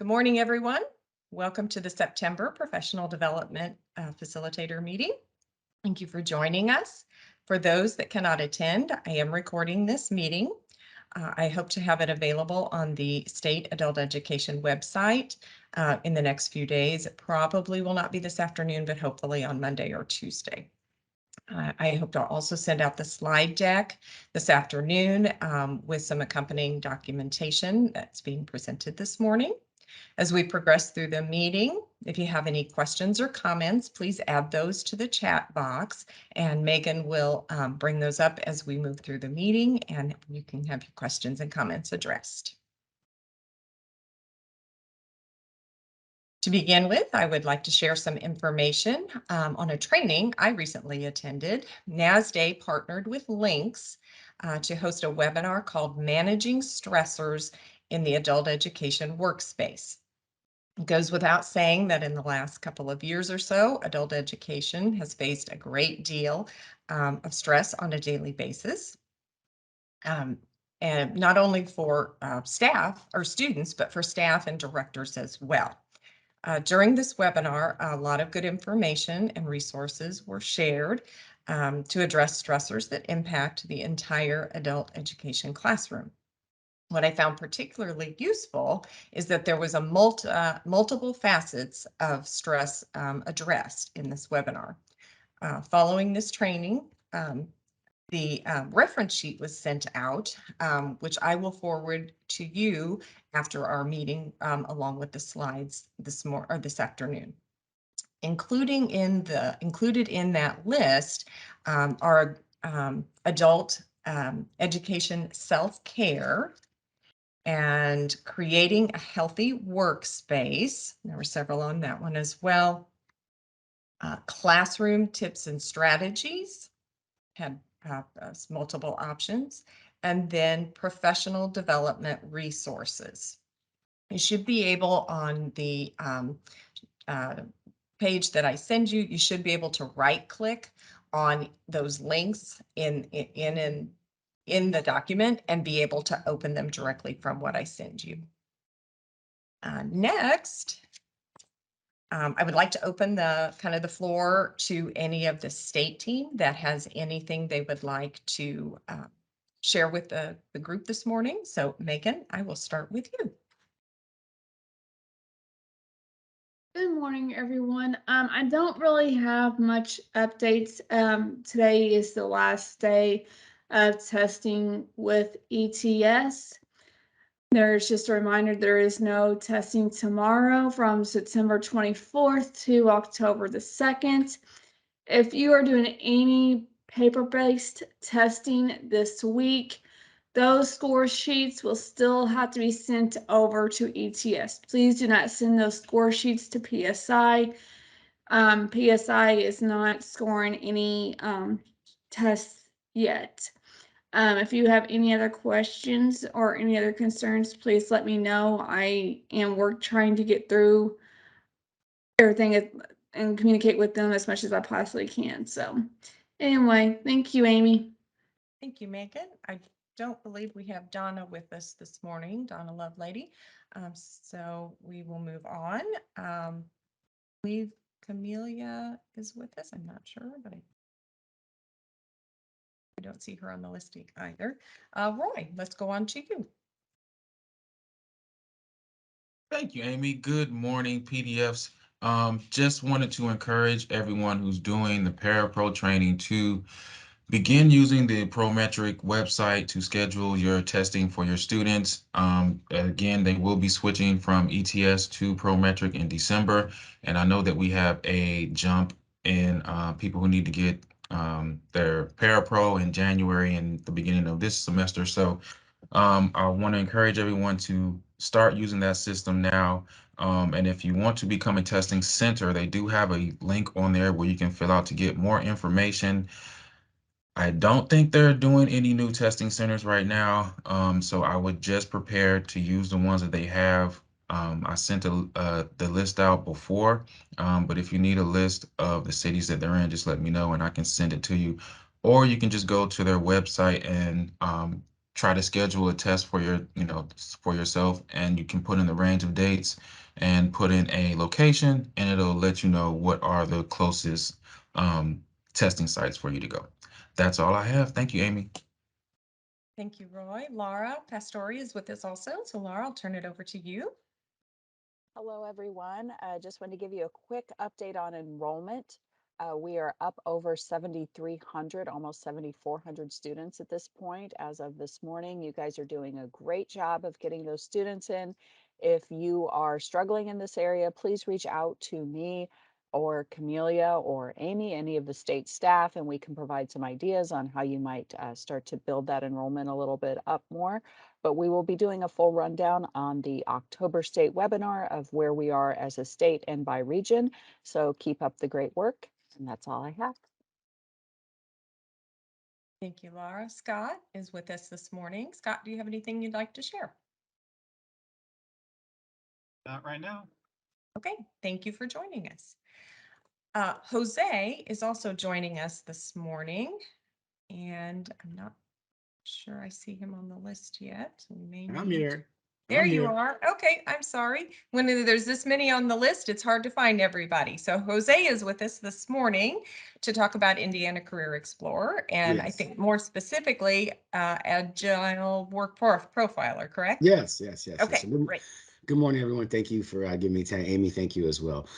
Good morning, everyone. Welcome to the September Professional Development Facilitator meeting. Thank you for joining us. For those that cannot attend, I am recording this meeting. I hope to have it available on the State Adult Education website in the next few days. It probably will not be this afternoon, but hopefully on Monday or Tuesday. I hope to also send out the slide deck this afternoon with some accompanying documentation that's being presented this morning. As we progress through the meeting, if you have any questions or comments, please add those to the chat box, and Megan will bring those up as we move through the meeting, and you can have your questions and comments addressed. To begin with, I would like to share some information on a training I recently attended. NASDA partnered with Links to host a webinar called Managing Stressors in the Adult Education Workspace. It goes without saying that in the last couple of years or so, adult education has faced a great deal of stress on a daily basis. And not only for staff or students, but for staff and directors as well. During this webinar, a lot of good information and resources were shared to address stressors that impact the entire adult education classroom. What I found particularly useful is that there was a multiple facets of stress addressed in this webinar. Following this training, the reference sheet was sent out, which I will forward to you after our meeting, along with the slides this afternoon. Included in that list are adult education self-care and creating a healthy workspace. There were several on that one as well. Classroom tips and strategies had multiple options, and then professional development resources. You should be able, on the page that I send you, you should be able to right click on those links in the document and be able to open them directly from what I send you. Next, I would like to open the floor to any of the state team that has anything they would like to share with the group this morning. So Megan, I will start with you. Good morning, everyone. I don't really have much updates. Today is the last day of testing with ETS. There's just a reminder, there is no testing tomorrow from September 24th to October the 2nd. If you are doing any paper-based testing this week, those score sheets will still have to be sent over to ETS. Please do not send those score sheets to PSI. PSI is not scoring any tests yet. If you have any other questions or any other concerns, please let me know. I am trying to get through everything and communicate with them as much as I possibly can. So anyway, thank you, Amy. Thank you, Megan. I don't believe we have Donna with us this morning, Donna Lovelady. So we will move on. Camelia is with us. I'm not sure, but I don't see her on the listing either. Roy, let's go on to you. Thank you, Amy. Good morning, PDFs. Just wanted to encourage everyone who's doing the Parapro training to begin using the Prometric website to schedule your testing for your students. Again, they will be switching from ETS to Prometric in December, and I know that we have a jump in people who need to get their Parapro in January and the beginning of this semester. So I want to encourage everyone to start using that system now. And if you want to become a testing center, they do have a link on there where you can fill out to get more information. I don't think they're doing any new testing centers right now, so I would just prepare to use the ones that they have. I sent the list out before, but if you need a list of the cities that they're in, just let me know and I can send it to you. Or you can just go to their website and try to schedule a test for for yourself, and you can put in the range of dates and put in a location, and it'll let you know what are the closest testing sites for you to go. That's all I have. Thank you, Amy. Thank you, Roy. Laura Pastori is with us also. So Laura, I'll turn it over to you. Hello, everyone. Just wanted to give you a quick update on enrollment. We are up over 7,300, almost 7,400 students at this point as of this morning. You guys are doing a great job of getting those students in. If you are struggling in this area, please reach out to me or Camelia or Amy, any of the state staff, and we can provide some ideas on how you might start to build that enrollment a little bit up more. But we will be doing a full rundown on the October state webinar of where we are as a state and by region. So keep up the great work, and that's all I have. Thank you, Laura. Scott is with us this morning. Scott, do you have anything you'd like to share? Not right now. Okay, thank you for joining us. Jose is also joining us this morning, and I'm not sure I see him on the list yet. So we may I'm need here. There I'm you here. are. Okay, I'm sorry. When there's this many on the list, it's hard to find everybody. So Jose is with us this morning to talk about Indiana Career Explorer, and I Yes. think more specifically, Agile Work Profiler, correct? Yes. Okay, So great. good morning, everyone. Thank you for giving me time. Amy, thank you as well.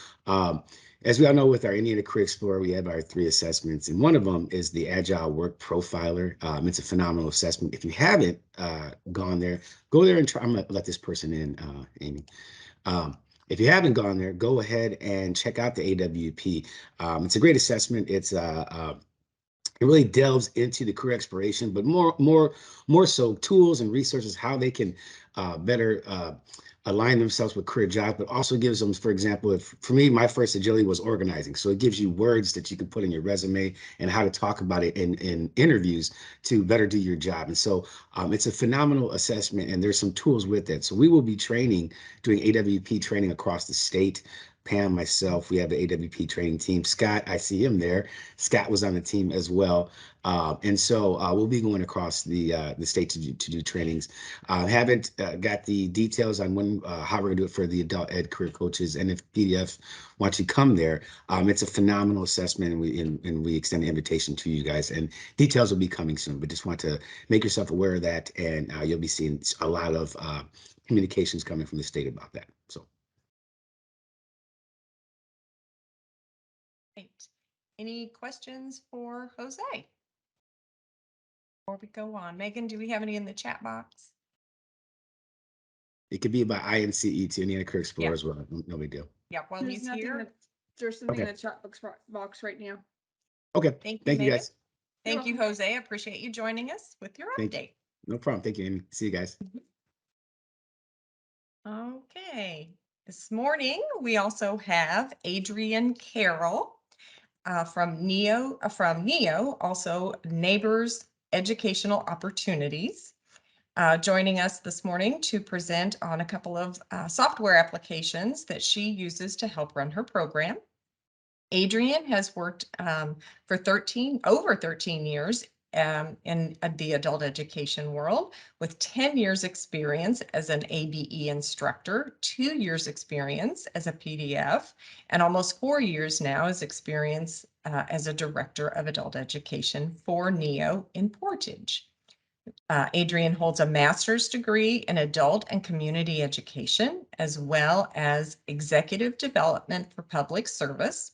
As we all know, with our Indiana Career Explorer, we have our 3 assessments, and one of them is the Agile Work Profiler. It's a phenomenal assessment. If you haven't gone there, go there and try. I'm going to let this person in, Amy. If you haven't gone there, go ahead and check out the AWP. It's a great assessment. It really delves into the career exploration, but more so tools and resources, how they can better align themselves with career jobs, but also gives them, for example, for me, my first agility was organizing. So it gives you words that you can put in your resume and how to talk about it in interviews to better do your job. And so it's a phenomenal assessment, and there's some tools with it. So we will be doing AWP training across the state. Pam, myself, we have the AWP training team. Scott, I see him there. Scott was on the team as well. And so we'll be going across the state to do trainings. Haven't got the details on how we're gonna do it for the adult ed career coaches. And if PDF wants to come there, it's a phenomenal assessment, and we extend the invitation to you guys. And details will be coming soon, but just want to make yourself aware of that, and you'll be seeing a lot of communications coming from the state about that. So. Great. Any questions for Jose? Before we go on, Megan, do we have any in the chat box? It could be by INCE to Indiana Career Explorer Yeah. as well. No big deal. Yeah, while There's he's nothing here. there's something in Okay. the chat box right now. Okay. Thank you, Thank you, Megan. guys. Thank you, welcome. Jose. I appreciate you joining us with your Thank you. update. No problem. Thank you, Amy. See you guys. Okay. This morning, we also have Adrian Carroll from NEO, also Neighbors Educational Opportunities, joining us this morning to present on a couple of software applications that she uses to help run her program. Adrian has worked for over 13 years in the adult education world, with 10 years experience as an ABE instructor, 2 years experience as a PDF, and almost 4 years now as experience as a director of adult education for NEO in Portage. Adrian holds a master's degree in adult and community education, as well as executive development for public service.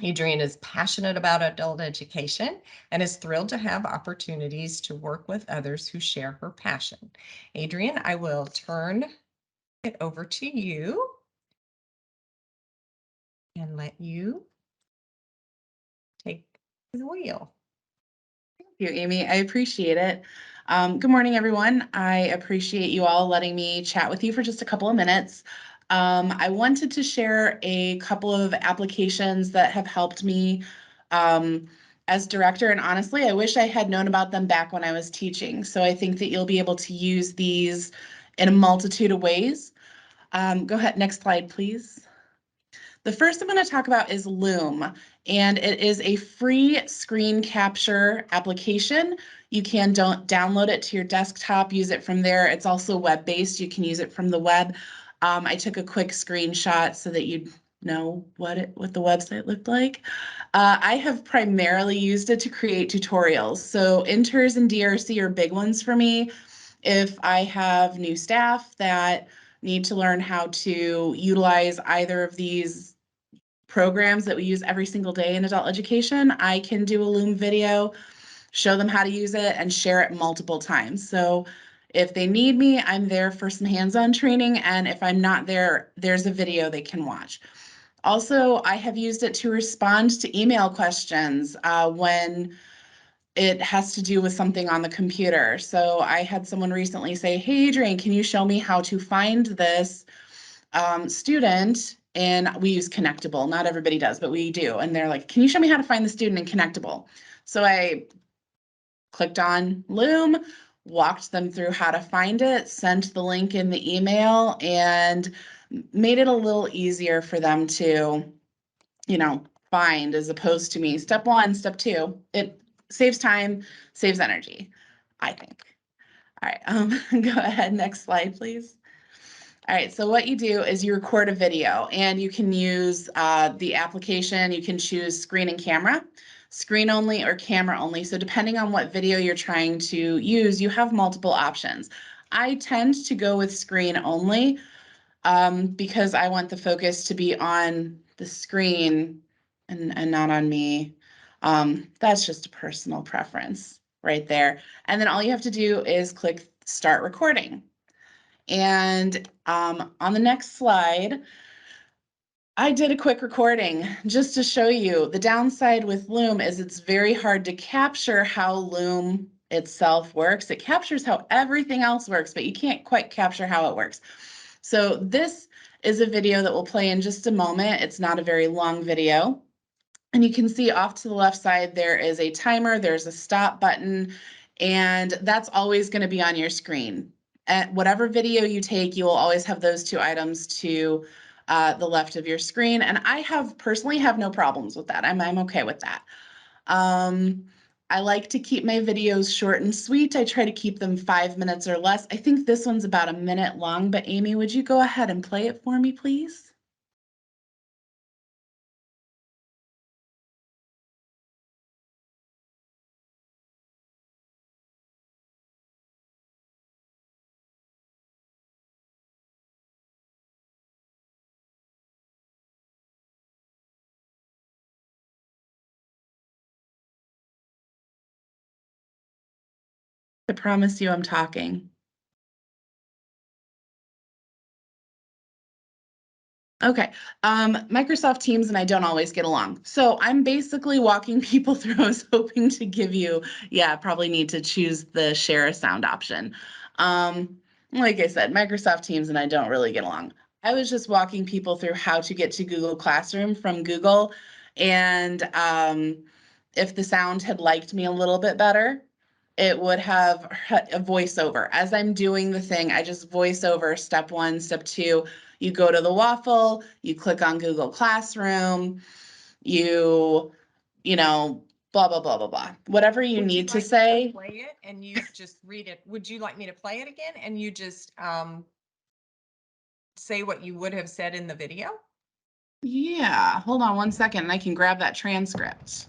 Adrian is passionate about adult education and is thrilled to have opportunities to work with others who share her passion. Adrian, I will turn it over to you and let you take the wheel. Thank you, Amy. I appreciate it. Good morning, everyone. I appreciate you all letting me chat with you for just a couple of minutes. I wanted to share a couple of applications that have helped me as director, and honestly, I wish I had known about them back when I was teaching. So I think that you'll be able to use these in a multitude of ways. Go ahead, next slide, please. The first I'm going to talk about is Loom, and it is a free screen capture application. You can download it to your desktop, use it from there. It's also web-based. You can use it from the web. I took a quick screenshot so that you'd know what the website looked like. I have primarily used it to create tutorials. So inters and DRC are big ones for me. If I have new staff that need to learn how to utilize either of these programs that we use every single day in adult education, I can do a Loom video, show them how to use it, and share it multiple times. So if they need me, I'm there for some hands-on training. And if I'm not there, there's a video they can watch. Also, I have used it to respond to email questions when it has to do with something on the computer. So I had someone recently say, hey, Adrian, can you show me how to find this student? And we use Connectable. Not everybody does, but we do. And they're like, can you show me how to find the student in Connectable? So I clicked on Loom, walked them through how to find it, sent the link in the email, and made it a little easier for them to, find, as opposed to me. Step 1, step 2, it saves time, saves energy, I think. All right, go ahead, next slide, please. All right, so what you do is you record a video, and you can use the application. You can choose screen and camera, screen only or camera only. So depending on what video you're trying to use, you have multiple options. I tend to go with screen only because I want the focus to be on the screen and not on me. That's just a personal preference right there. And then all you have to do is click start recording. And on the next slide, I did a quick recording just to show you. The downside with Loom is it's very hard to capture how Loom itself works. It captures how everything else works, but you can't quite capture how it works. So this is a video that will play in just a moment. It's not a very long video. And you can see off to the left side, there is a timer, there's a stop button, and that's always going to be on your screen. At whatever video you take, you will always have those two items to the left of your screen. And I personally have no problems with that. I'm okay with that. I like to keep my videos short and sweet. I try to keep them 5 minutes or less. I think this one's about a minute long, but Amy, would you go ahead and play it for me, please? I promise you I'm talking. Okay, Microsoft Teams and I don't always get along. So I'm basically walking people through. I was hoping to give you, probably need to choose the share a sound option. Like I said, Microsoft Teams and I don't really get along. I was just walking people through how to get to Google Classroom from Google. And if the sound had liked me a little bit better, it would have a voiceover. As I'm doing the thing, I just voice over step 1, step 2. You go to the waffle, you click on Google Classroom, you blah, blah, blah, blah, blah. Whatever you need to say. Play it and you just read it. Would you like me to play it again and you just say what you would have said in the video? Yeah, hold on 1 second and I can grab that transcript.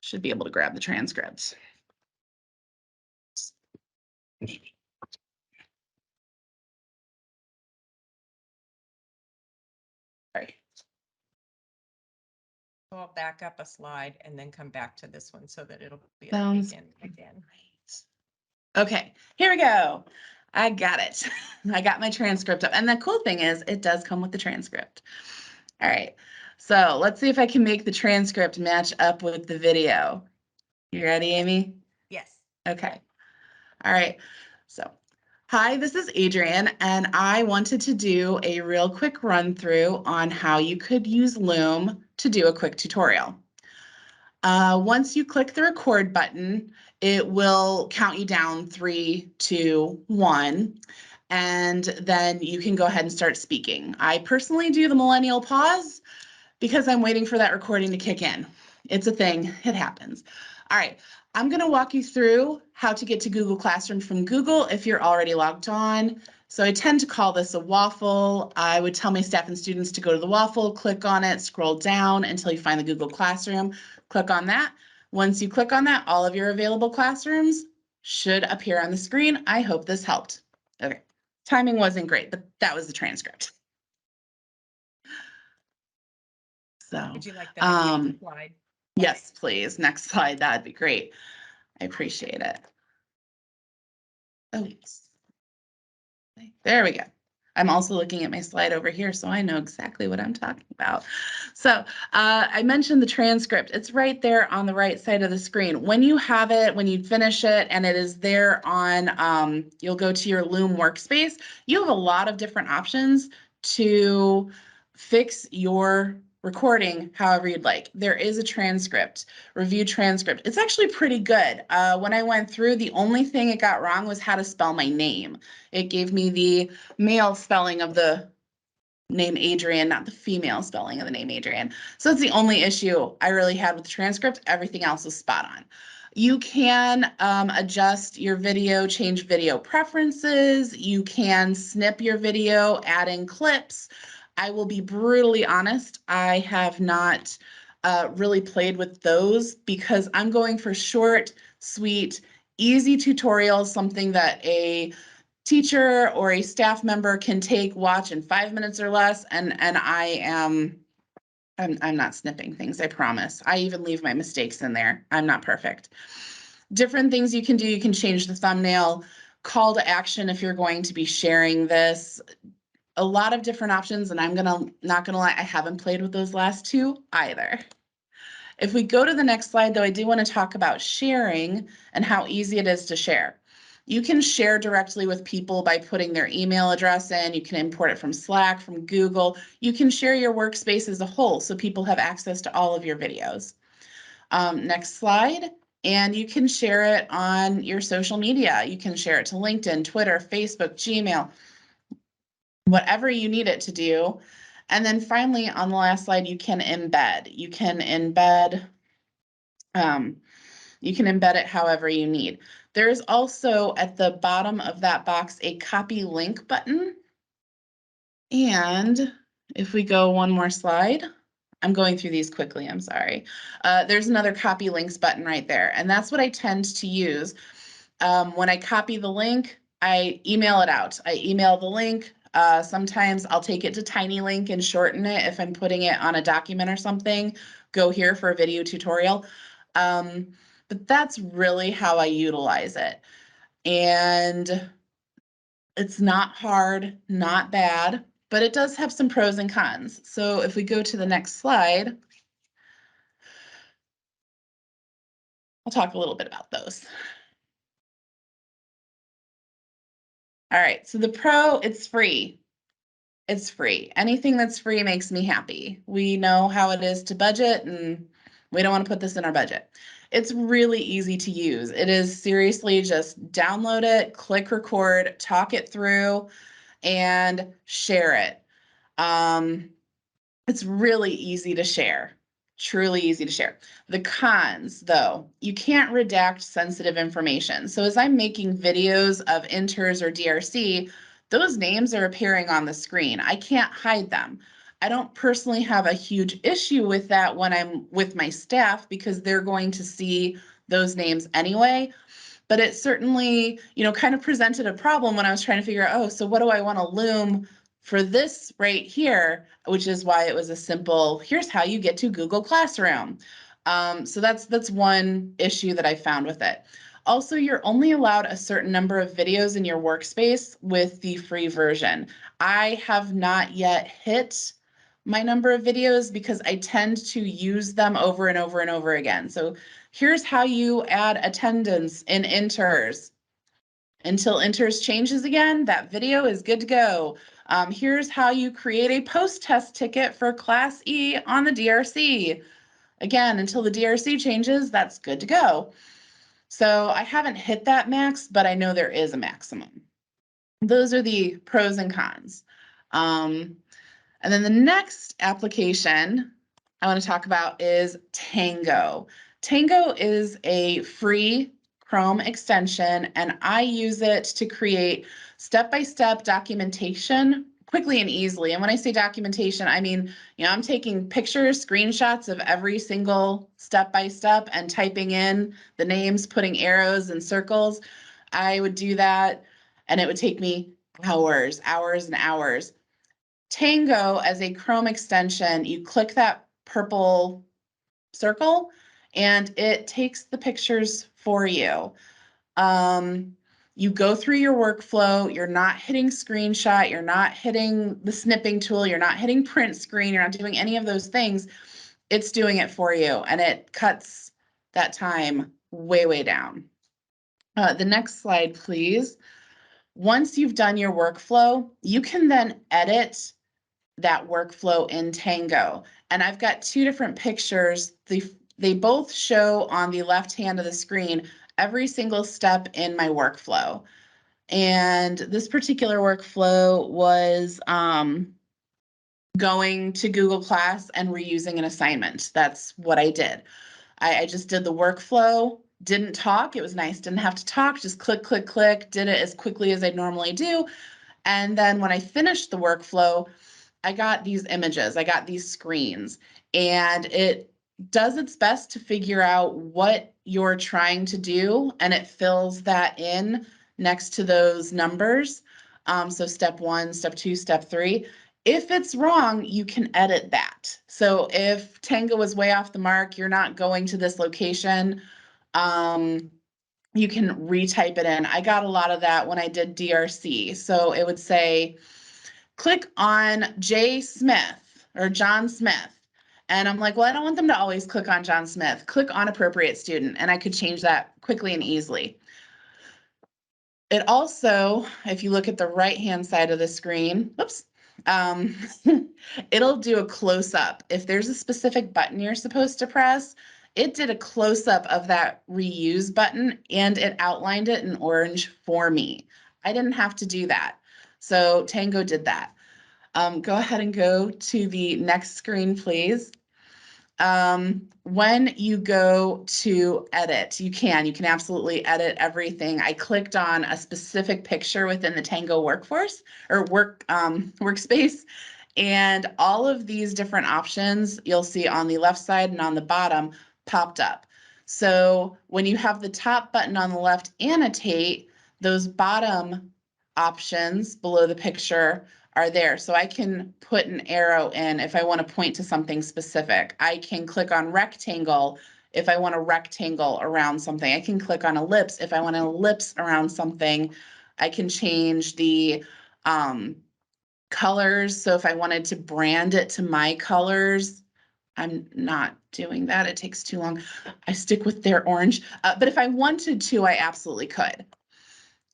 Should be able to grab the transcript. Sorry. So I'll back up a slide and then come back to this one so that it'll be Sounds again. Okay, here we go. I got it. I got my transcript up. And the cool thing is it does come with the transcript. All right, so let's see if I can make the transcript match up with the video. You ready, Amy? Yes. Okay. All right. So, hi, this is Adrian, and I wanted to do a real quick run through on how you could use Loom to do a quick tutorial. Once you click the record button, it will count you down 3, 2, 1, and then you can go ahead and start speaking. I personally do the millennial pause because I'm waiting for that recording to kick in. It's a thing, it happens. All right, I'm going to walk you through how to get to Google Classroom from Google if you're already logged on. So I tend to call this a waffle. I would tell my staff and students to go to the waffle, click on it, scroll down until you find the Google Classroom, click on that. Once you click on that, all of your available classrooms should appear on the screen. I hope this helped. Okay, timing wasn't great, but that was the transcript. So, Would you like that again, slide? yes, please. Next slide. That'd be great. I appreciate it. Oh, there we go. I'm also looking at my slide over here, so I know exactly what I'm talking about. So I mentioned the transcript. It's right there on the right side of the screen. When you have it, when you finish it, and it is there on, you'll go to your Loom workspace. You have a lot of different options to fix your recording however you'd like. There is a transcript, review transcript. It's actually pretty good. When I went through, the only thing it got wrong was how to spell my name. It gave me the male spelling of the name Adrian, not the female spelling of the name Adrian. So that's the only issue I really had with the transcript. Everything else is spot on. You can adjust your video, change video preferences. You can snip your video, add in clips. I will be brutally honest, I have not really played with those because I'm going for short, sweet, easy tutorials, something that a teacher or a staff member can take, watch in 5 minutes or less, and I'm not snipping things, I promise. I even leave my mistakes in there. I'm not perfect. Different things you can do, you can change the thumbnail, call to action if you're going to be sharing this. A lot of different options, and not gonna lie, I haven't played with those last two either. If we go to the next slide, though, I do want to talk about sharing and how easy it is to share. You can share directly with people by putting their email address in. You can import it from Slack, from Google. You can share your workspace as a whole so people have access to all of your videos. Next slide. And you can share it on your social media. You can share it to LinkedIn, Twitter, Facebook, Gmail, whatever you need it to do. And then finally, on the last slide, you can embed. You can embed it however you need. There's also at the bottom of that box a copy link button. And if we go one more slide, I'm going through these quickly, I'm sorry. There's another copy links button right there. And that's what I tend to use. When I copy the link, I email it out. I email the link. Sometimes I'll take it to TinyLink and shorten it if I'm putting it on a document or something. Go here for a video tutorial. But that's really how I utilize it. And it's not hard, not bad, but it does have some pros and cons. So if we go to the next slide, I'll talk a little bit about those. All right, so the pro, it's free. It's free. Anything that's free makes me happy. We know how it is to budget, and we don't want to put this in our budget. It's really easy to use. It is seriously just download it, click record, talk it through, and share it. It's really easy to share. Truly easy to share. The cons, though, you can't redact sensitive information. So as I'm making videos of inters or DRC, those names are appearing on the screen. I can't hide them. I don't personally have a huge issue with that when I'm with my staff because they're going to see those names anyway. But it certainly, kind of presented a problem when I was trying to figure out, oh, so what do I want to loom for this right here, which is why it was a simple, here's how you get to Google Classroom. So that's one issue that I found with it. Also, you're only allowed a certain number of videos in your workspace with the free version. I have not yet hit my number of videos because I tend to use them over and over and over again. So here's how you add attendance in Inters. Until Inters changes again, that video is good to go. Here's how you create a post-test ticket for Class E on the DRC. Again, until the DRC changes, that's good to go. So I haven't hit that max, but I know there is a maximum. Those are the pros and cons. And then the next application I want to talk about is Tango. Tango is a free Chrome extension, and I use it to create step-by-step documentation quickly and easily. And when I say documentation, I mean, I'm taking pictures, screenshots of every single step-by-step and typing in the names, putting arrows and circles. I would do that, and it would take me hours and hours. Tango, as a Chrome extension, you click that purple circle and it takes the pictures for you. You go through your workflow, you're not hitting screenshot, you're not hitting the snipping tool, you're not hitting print screen, you're not doing any of those things. It's doing it for you, and it cuts that time way, way down. The next slide, please. Once you've done your workflow, you can then edit that workflow in Tango. And I've got two different pictures. They both show on the left hand of the screen every single step in my workflow. And this particular workflow was going to Google Class and reusing an assignment. That's what I did. I just did the workflow, didn't talk. It was nice, didn't have to talk, just click, click, click, did it as quickly as I normally do. And then when I finished the workflow, I got these images, I got these screens, and it does its best to figure out what you're trying to do, and it fills that in next to those numbers. So step 1, step 2, step 3. If it's wrong, you can edit that. So if Tango was way off the mark, you're not going to this location, you can retype it in. I got a lot of that when I did DRC. So it would say, click on J. Smith or John Smith. And I'm like, well, I don't want them to always click on John Smith. Click on appropriate student. And I could change that quickly and easily. It also, if you look at the right-hand side of the screen, whoops, it'll do a close-up. If there's a specific button you're supposed to press, it did a close-up of that reuse button and it outlined it in orange for me. I didn't have to do that. So Tango did that. Go ahead and go to the next screen, please. When you go to edit, you can absolutely edit everything. I clicked on a specific picture within the Tango workforce or workspace, and all of these different options you'll see on the left side and on the bottom popped up. So when you have the top button on the left, annotate, those bottom options below the picture are there. So I can put an arrow in if I want to point to something specific. I can click on rectangle if I want a rectangle around something. I can click on ellipse if I want an ellipse around something. I can change the colors. So if I wanted to brand it to my colors, I'm not doing that. It takes too long. I stick with their orange. But if I wanted to, I absolutely could.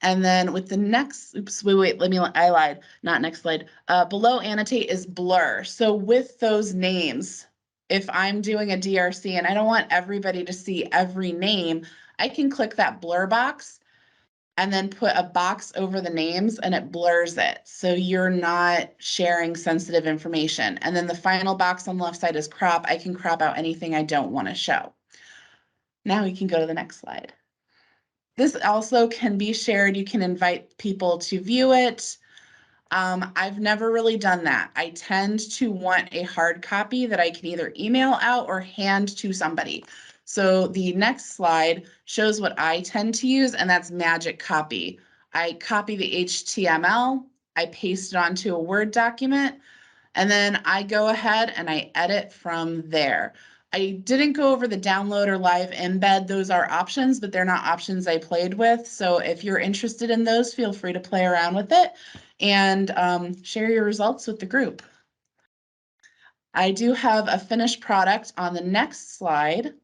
And then with the next, oops, wait, I lied, not next slide. Below annotate is blur. So with those names, if I'm doing a DRC and I don't want everybody to see every name, I can click that blur box and then put a box over the names and it blurs it. So you're not sharing sensitive information. And then the final box on the left side is crop. I can crop out anything I don't want to show. Now we can go to the next slide. This also can be shared. You can invite people to view it. I've never really done that. I tend to want a hard copy that I can either email out or hand to somebody. So the next slide shows what I tend to use, and that's Magic Copy. I copy the HTML, I paste it onto a Word document, and then I go ahead and I edit from there. I didn't go over the download or live embed. Those are options, but they're not options I played with. So if you're interested in those, feel free to play around with it and share your results with the group. I do have a finished product on the next slide.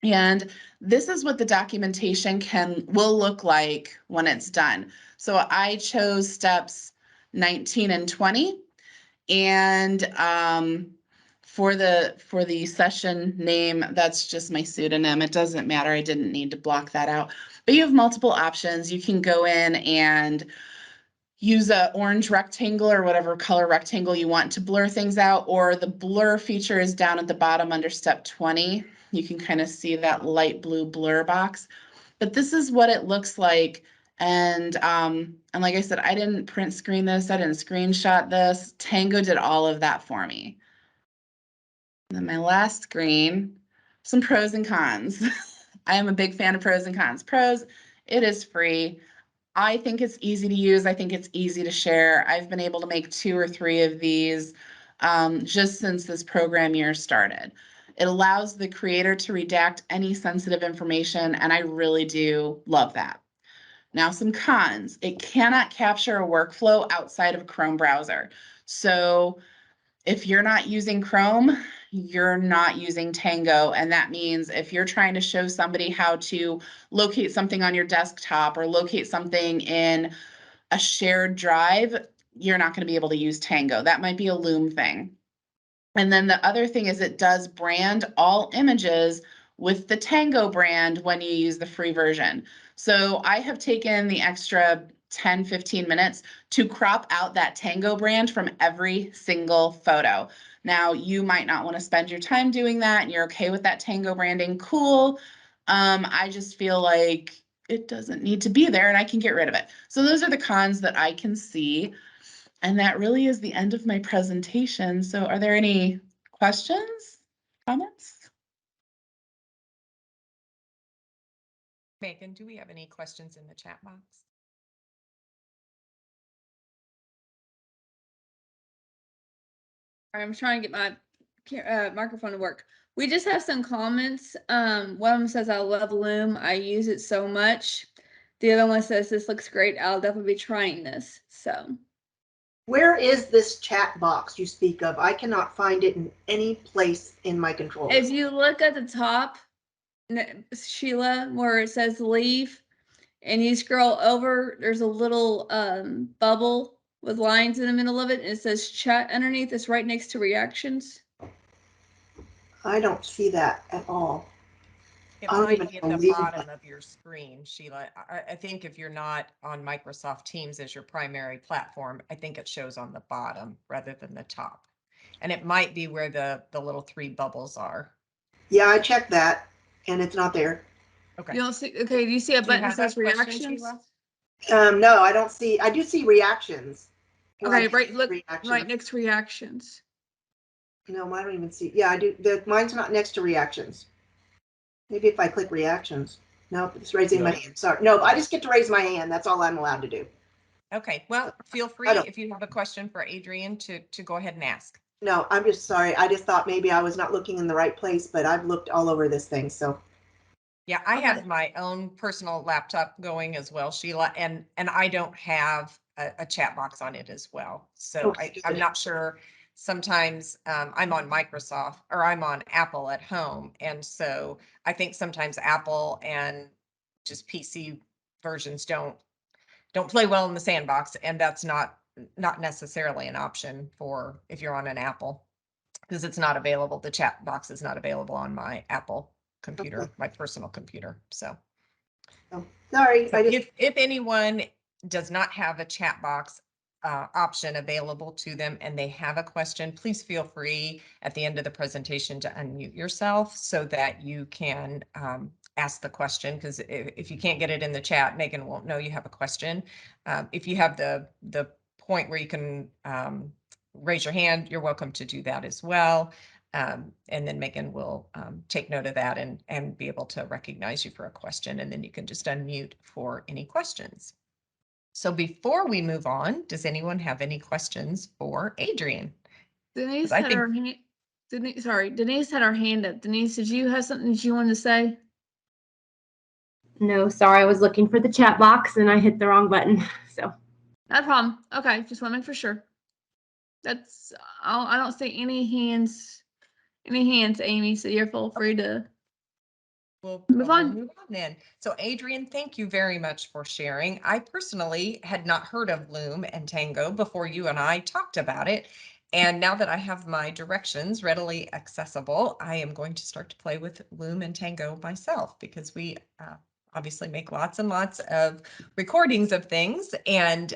And this is what the documentation will look like when it's done. So I chose steps 19 and 20. And for the session name, that's just my pseudonym. It doesn't matter. I didn't need to block that out. But you have multiple options. You can go in and use a orange rectangle or whatever color rectangle you want to blur things out, or the blur feature is down at the bottom under step 20. You can kind of see that light blue blur box. But this is what it looks like. And like I said, I didn't print screen this, I didn't screenshot this. Tango did all of that for me. And then my last screen, some pros and cons. I am a big fan of pros and cons. Pros, it is free. I think it's easy to use. I think it's easy to share. I've been able to make 2 or 3 of these just since this program year started. It allows the creator to redact any sensitive information, and I really do love that. Now, some cons. It cannot capture a workflow outside of a Chrome browser. So if you're not using Chrome, you're not using Tango. And that means if you're trying to show somebody how to locate something on your desktop or locate something in a shared drive, you're not going to be able to use Tango. That might be a Loom thing. And then the other thing is it does brand all images with the Tango brand when you use the free version. So I have taken the extra 10, 15 minutes to crop out that Tango brand from every single photo. Now, you might not want to spend your time doing that and you're okay with that Tango branding, cool. I just feel like it doesn't need to be there and I can get rid of it. So those are the cons that I can see. And that really is the end of my presentation. So are there any questions, comments? Megan, do we have any questions in the chat box? I'm trying to get my microphone to work. We just have some comments. One of them says, I love Loom. I use it so much. The other one says, this looks great. I'll definitely be trying this. So where is this chat box you speak of? I cannot find it in any place in my controller. if you look at the top, Sheila, where it says leave, and you scroll over, there's a little bubble with lines in the middle of it, and it says chat underneath. It's right next to reactions. I don't see that at all. It might be at the bottom of your screen, Sheila. I think if you're not on Microsoft Teams as your primary platform, I think it shows on the bottom rather than the top. And it might be where the little 3 bubbles are. Yeah, I checked that and it's not there. Okay. You don't see, okay, do you see a button that says reactions? No, I don't see, I do see reactions. Okay, right, look reactions. right next to reactions. No, I don't even see, yeah, I do, mine's not next to reactions. Maybe if I click reactions. Nope, it's raising my hand. Sorry. No, I just get to raise my hand. That's all I'm allowed to do. Okay, well, feel free if you have a question for Adrian to go ahead and ask. No, I'm just sorry. I just thought maybe I was not looking in the right place, but I've looked all over this thing, so. Yeah, I have my own personal laptop going as well, Sheila, and I don't have a chat box on it as well. So I'm not sure. Sometimes I'm on Microsoft or I'm on Apple at home. And so I think sometimes Apple and just PC versions don't play well in the sandbox. And that's not necessarily an option for if you're on an Apple, because it's not available. The chat box is not available on my Apple computer, my personal computer. So sorry. so if anyone does not have a chat box option available to them and they have a question, please feel free at the end of the presentation to unmute yourself so that you can ask the question, because if you can't get it in the chat, Megan won't know you have a question. If you have the point where you can raise your hand, you're welcome to do that as well. And then Megan will take note of that and be able to recognize you for a question, and then you can just unmute for any questions. So before we move on, does anyone have any questions for Adrian? Denise had her hand. Denise had her hand up. Denise, did you have something that you wanted to say? No, sorry, I was looking for the chat box and I hit the wrong button. So No problem. Okay, just want to make for sure. That's I don't see any hands, Amy. So you're feel free to We'll move on. Move on then. So Adrian, thank you very much for sharing. I personally had not heard of Loom and Tango before you and I talked about it. And now that I have my directions readily accessible, I am going to start to play with Loom and Tango myself, because we obviously make lots and lots of recordings of things and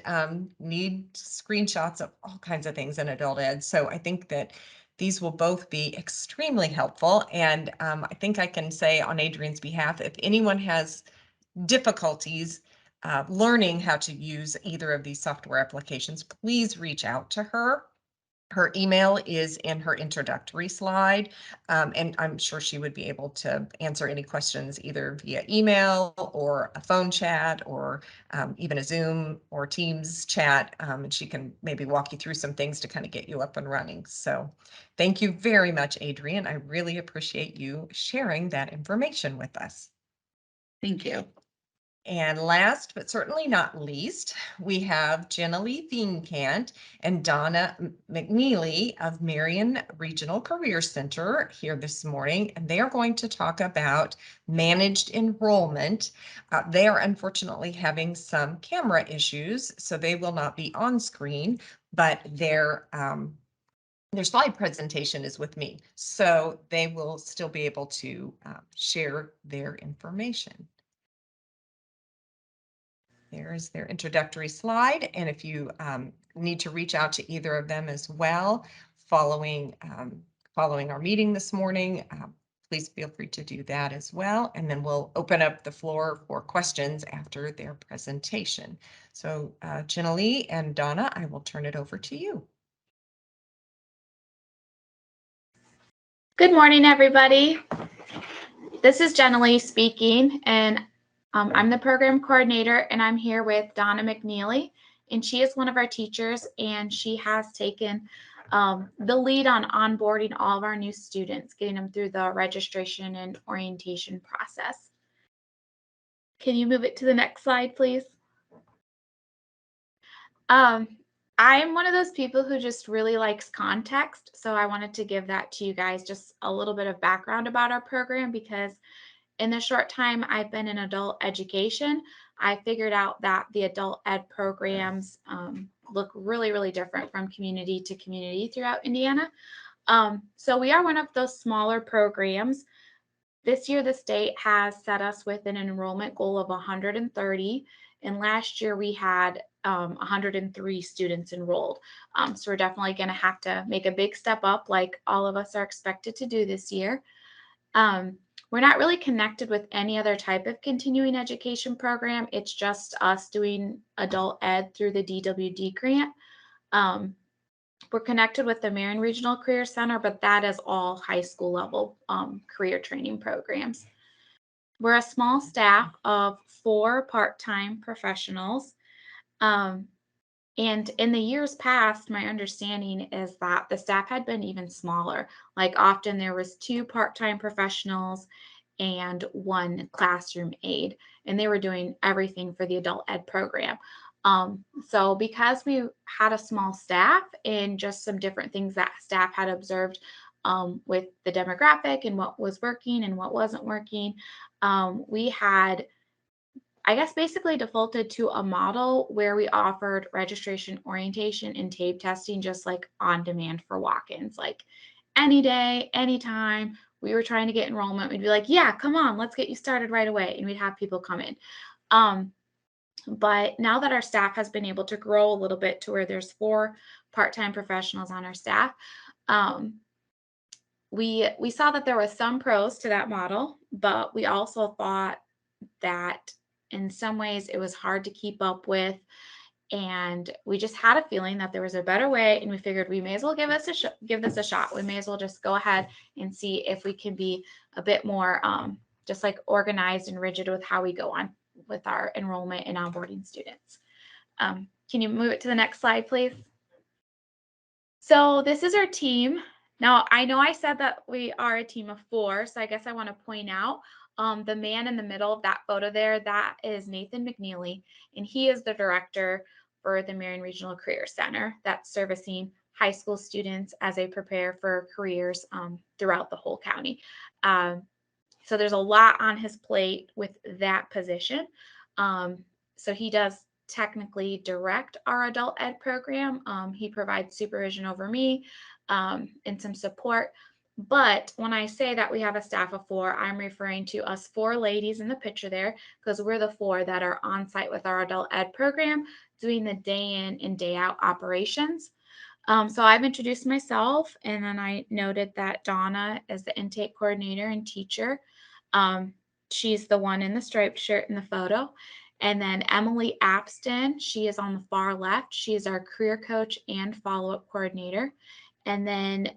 need screenshots of all kinds of things in adult ed. So I think that these will both be extremely helpful. And I think I can say on Adrian's behalf, if anyone has difficulties learning how to use either of these software applications, please reach out to her. Her email is in her introductory slide, and I'm sure she would be able to answer any questions either via email or a phone chat or even a Zoom or Teams chat, and she can maybe walk you through some things to kind of get you up and running. So thank you very much, Adrian. I really appreciate you sharing that information with us. Thank you. And last but certainly not least, we have Jenna Lee Thienkant and Donna McNeely of Marion Regional Career Center here this morning, and they are going to talk about managed enrollment. They are unfortunately having some camera issues, so they will not be on screen, but their slide presentation is with me, so they will still be able to share their information. There's their introductory slide. And if you need to reach out to either of them as well, following our meeting this morning, please feel free to do that as well. And then we'll open up the floor for questions after their presentation. So Jenna Lee and Donna, I will turn it over to you. Good morning, everybody. This is Jenna Lee speaking, and I'm the program coordinator, and I'm here with Donna McNeely, and she is one of our teachers, and she has taken the lead on onboarding all of our new students, getting them through the registration and orientation process. Can you move it to the next slide, please? I am one of those people who just really likes context, so I wanted to give that to you guys, just a little bit of background about our program, because in the short time I've been in adult education, I figured out that the adult ed programs look really, really different from community to community throughout Indiana. So we are one of those smaller programs. This year, the state has set us with an enrollment goal of 130, and last year we had 103 students enrolled. So we're definitely going to have to make a big step up, like all of us are expected to do this year. We're not really connected with any other type of continuing education program. It's just us doing adult ed through the DWD grant. We're connected with the Marion Regional Career Center, but that is all high school level career training programs. We're a small staff of 4 part-time professionals. And in the years past, my understanding is that the staff had been even smaller. Like often there was 2 part-time professionals and 1 classroom aide, and they were doing everything for the adult ed program. So because we had a small staff and just some different things that staff had observed with the demographic and what was working and what wasn't working, we had, I guess, basically defaulted to a model where we offered registration, orientation, and tape testing just like on demand for walk-ins, like any day, anytime. We were trying to get enrollment. We'd be like, yeah, come on, let's get you started right away. And we'd have people come in. But now that our staff has been able to grow a little bit to where there's 4 part-time professionals on our staff, we saw that there was some pros to that model, but we also thought that in some ways it was hard to keep up with, and we just had a feeling that there was a better way, and we figured we may as well give this a shot. We may as well just go ahead and see if we can be a bit more just like organized and rigid with how we go on with our enrollment and onboarding students. Can you move it to the next slide, please? So this is our team. Now, I know I said that we are a team of 4, so I guess I want to point out the man in the middle of that photo there, that is Nathan McNeely, and he is the director for the Marion Regional Career Center that's servicing high school students as they prepare for careers throughout the whole county. So there's a lot on his plate with that position. So he does technically direct our adult ed program. He provides supervision over me and some support, But when I say that we have a staff of 4, I'm referring to us 4 ladies in the picture there, because we're the 4 that are on site with our adult ed program doing the day in and day out operations. So I've introduced myself, and then I noted that Donna is the intake coordinator and teacher. She's the one in the striped shirt in the photo. And then Emily Apston, she is on the far left. She is our career coach and follow-up coordinator. And then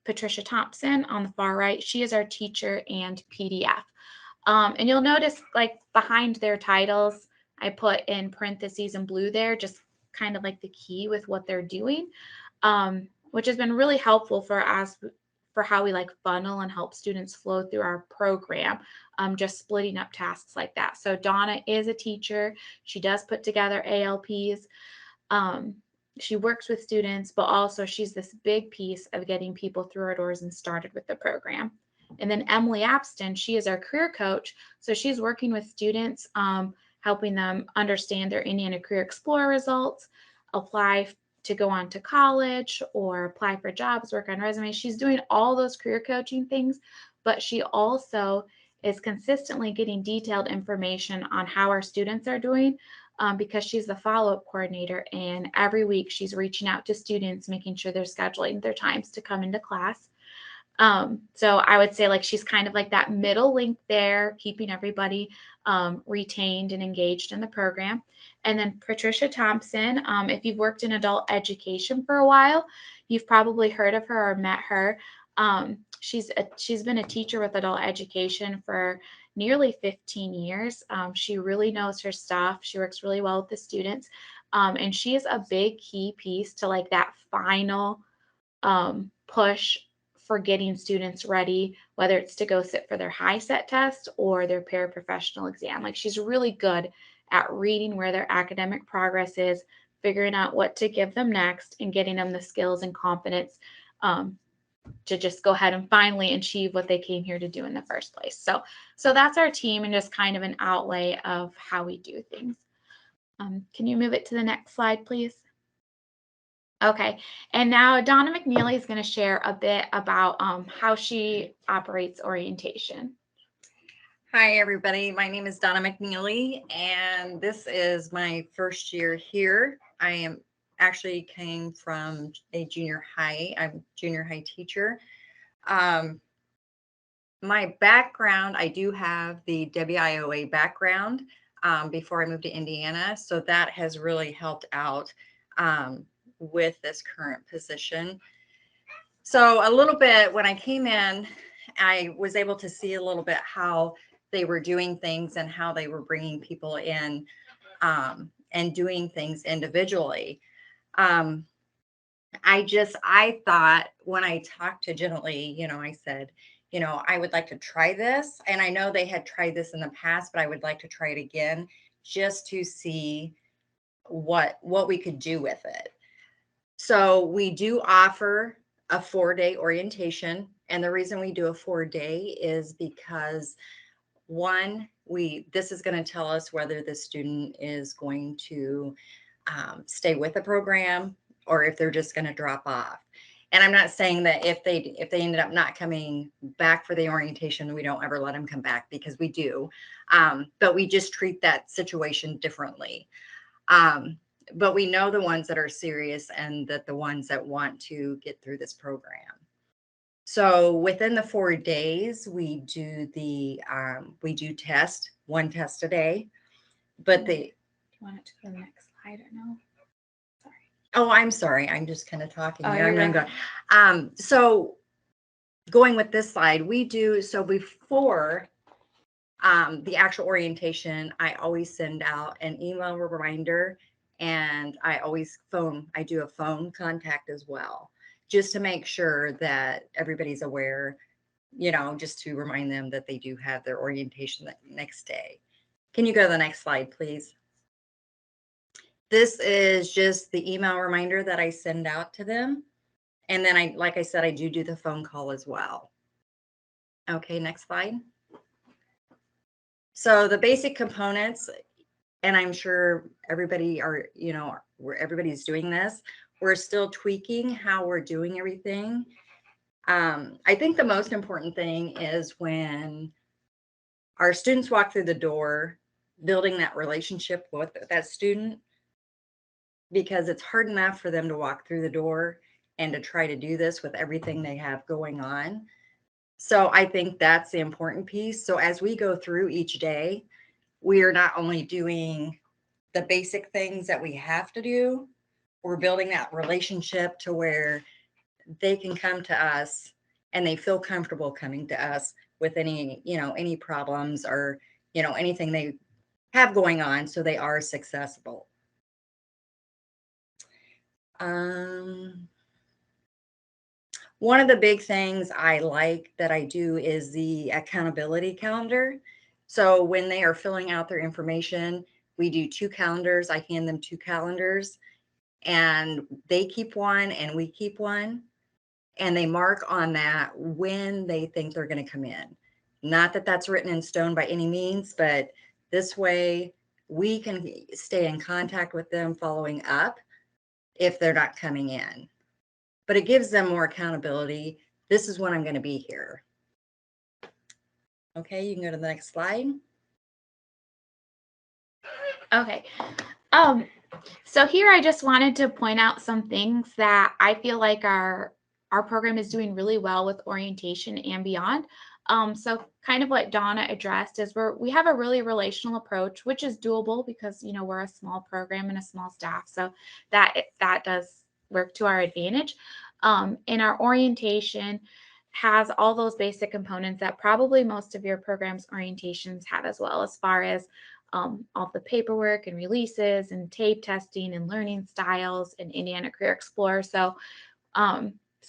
Patricia Thompson on the far right, she is our teacher and PDF. And you'll notice, like, behind their titles, I put in parentheses in blue there, just kind of like the key with what they're doing, which has been really helpful for us for how we like funnel and help students flow through our program, just splitting up tasks like that. So Donna is a teacher. She does put together ALPs. She works with students, but also she's this big piece of getting people through our doors and started with the program. And then Emily Apston, she is our career coach. So she's working with students, helping them understand their Indiana Career Explorer results, apply to go on to college or apply for jobs, work on resumes. She's doing all those career coaching things, but she also is consistently getting detailed information on how our students are doing, because she's the follow-up coordinator, and every week she's reaching out to students, making sure they're scheduling their times to come into class. So I would say, like, she's kind of like that middle link there, keeping everybody retained and engaged in the program. And then Patricia Thompson, if you've worked in adult education for a while, you've probably heard of her or met her. She's been a teacher with adult education for nearly 15 years. She really knows her stuff. She works really well with the students. And she is a big key piece to like that final push for getting students ready, whether it's to go sit for their high set test or their paraprofessional exam. Like, she's really good at reading where their academic progress is, figuring out what to give them next, and getting them the skills and confidence to just go ahead and finally achieve what they came here to do in the first place. So that's our team, and just kind of an outlay of how we do things. Can you move it to the next slide, please? Okay, and now Donna McNeely is going to share a bit about how she operates orientation. Hi, everybody. My name is Donna McNeely, and this is my first year here. I actually came from a junior high. I'm a junior high teacher. My background, I do have the WIOA background before I moved to Indiana, so that has really helped out with this current position. So a little bit, when I came in, I was able to see a little bit how they were doing things and how they were bringing people in and doing things individually. I thought, when I talked to Gently, I said, I would like to try this. And I know they had tried this in the past, but I would like to try it again just to see what we could do with it. So we do offer a 4-day orientation. And the reason we do a 4-day is because, one, this is going to tell us whether the student is going to stay with the program or if they're just going to drop off. And I'm not saying that if they ended up not coming back for the orientation, we don't ever let them come back, because we do. But we just treat that situation differently. But we know the ones that are serious and that the ones that want to get through this program. So within the 4 days, we do test, 1 test a day. But Do you want it to go to the next slide or no? Sorry. Oh, I'm sorry. I'm just kind of talking. Oh, Here. I'm you're going to go. So going with this slide, so before the actual orientation, I always send out an email reminder, and I do a phone contact as well, just to make sure that everybody's aware, just to remind them that they do have their orientation the next day. Can you go to the next slide, please? This is just the email reminder that I send out to them. And then like I said, I do the phone call as well. Okay, next slide. So the basic components, and I'm sure everybody everybody's doing this. We're still tweaking how we're doing everything. I think the most important thing is when our students walk through the door, building that relationship with that student, because it's hard enough for them to walk through the door and to try to do this with everything they have going on. So I think that's the important piece. So as we go through each day, we are not only doing the basic things that we have to do, we're building that relationship to where they can come to us and they feel comfortable coming to us with any problems or, anything they have going on, so they are successful. One of the big things I like that I do is the accountability calendar. So when they are filling out their information, we do 2 calendars. I hand them 2 calendars and they keep one and we keep one. And they mark on that when they think they're going to come in. Not that that's written in stone by any means, but this way we can stay in contact with them following up if they're not coming in. But it gives them more accountability. This is when I'm going to be here. Okay, you can go to the next slide. Okay. So here I just wanted to point out some things that I feel like our program is doing really well with orientation and beyond. So kind of what Donna addressed is we have a really relational approach, which is doable because we're a small program and a small staff, so that does work to our advantage. And our orientation has all those basic components that probably most of your program's orientations have as well, as far as all the paperwork and releases and tape testing and learning styles and Indiana Career Explorer. So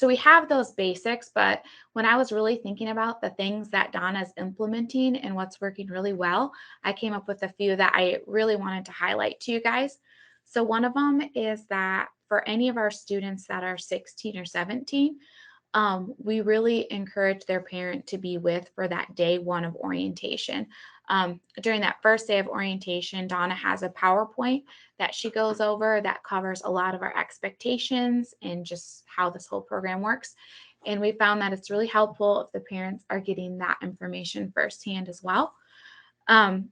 we have those basics, but when I was really thinking about the things that Donna's implementing and what's working really well, I came up with a few that I really wanted to highlight to you guys. So one of them is that for any of our students that are 16 or 17, we really encourage their parent to be with for that day one of orientation. During that first day of orientation, Donna has a PowerPoint that she goes over that covers a lot of our expectations and just how this whole program works. And we found that it's really helpful if the parents are getting that information firsthand as well. A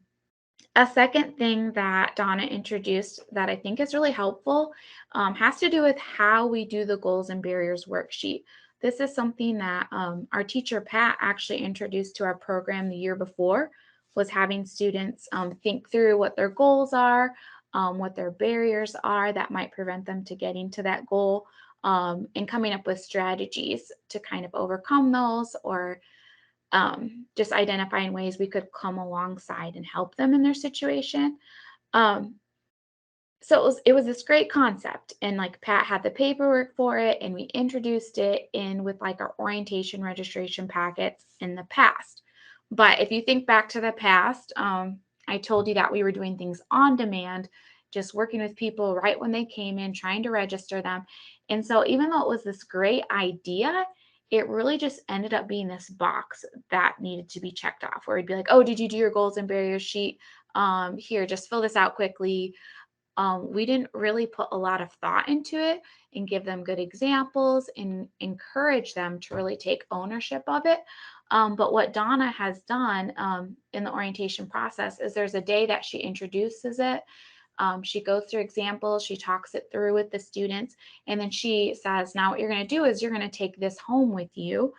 second thing that Donna introduced that I think is really helpful has to do with how we do the goals and barriers worksheet. This is something that our teacher, Pat, actually introduced to our program the year before, was having students think through what their goals are, what their barriers are that might prevent them to getting to that goal, and coming up with strategies to kind of overcome those, or just identifying ways we could come alongside and help them in their situation. So it was this great concept, and like Pat had the paperwork for it, and we introduced it in with like our orientation registration packets in the past. But if you think back to the past, I told you that we were doing things on demand, just working with people right when they came in, trying to register them. And so even though it was this great idea, it really just ended up being this box that needed to be checked off, where it'd be like, oh, did you do your goals and barriers sheet? Here, just fill this out quickly. We didn't really put a lot of thought into it and give them good examples and encourage them to really take ownership of it. But what Donna has done in the orientation process is there's a day that she introduces it. She goes through examples, she talks it through with the students, and then she says, now what you're going to do is you're going to take this home with you.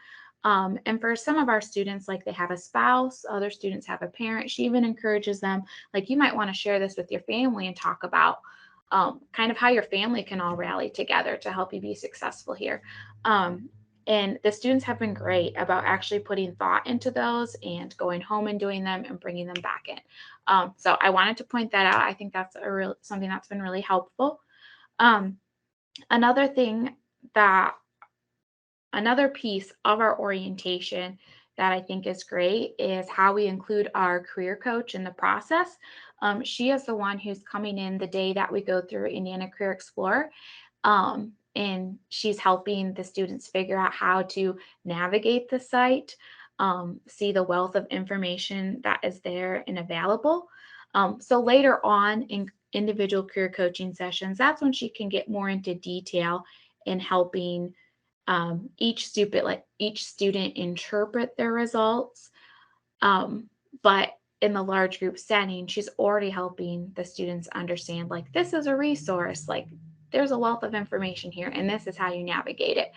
And for some of our students, like they have a spouse, other students have a parent, she even encourages them, like, you might want to share this with your family and talk about kind of how your family can all rally together to help you be successful here. And the students have been great about actually putting thought into those and going home and doing them and bringing them back in. So I wanted to point that out. I think that's something that's been really helpful. Another piece of our orientation that I think is great is how we include our career coach in the process. She is the one who's coming in the day that we go through Indiana Career Explorer. And she's helping the students figure out how to navigate the site, see the wealth of information that is there and available. So later on in individual career coaching sessions, that's when she can get more into detail in helping each student interpret their results. But in the large group setting, she's already helping the students understand, like, this is a resource, like there's a wealth of information here, and this is how you navigate it.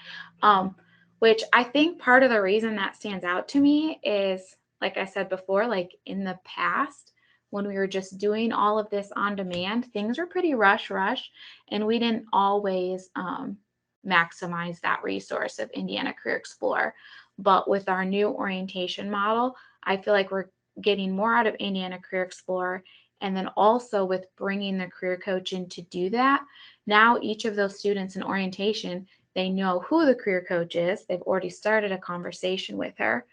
Which I think part of the reason that stands out to me is, like I said before, like in the past, when we were just doing all of this on demand, things were pretty rush, and we didn't always maximize that resource of Indiana Career Explorer. But with our new orientation model, I feel like we're getting more out of Indiana Career Explorer. And then also with bringing the career coach in to do that, now each of those students in orientation, they know who the career coach is. They've already started a conversation with her.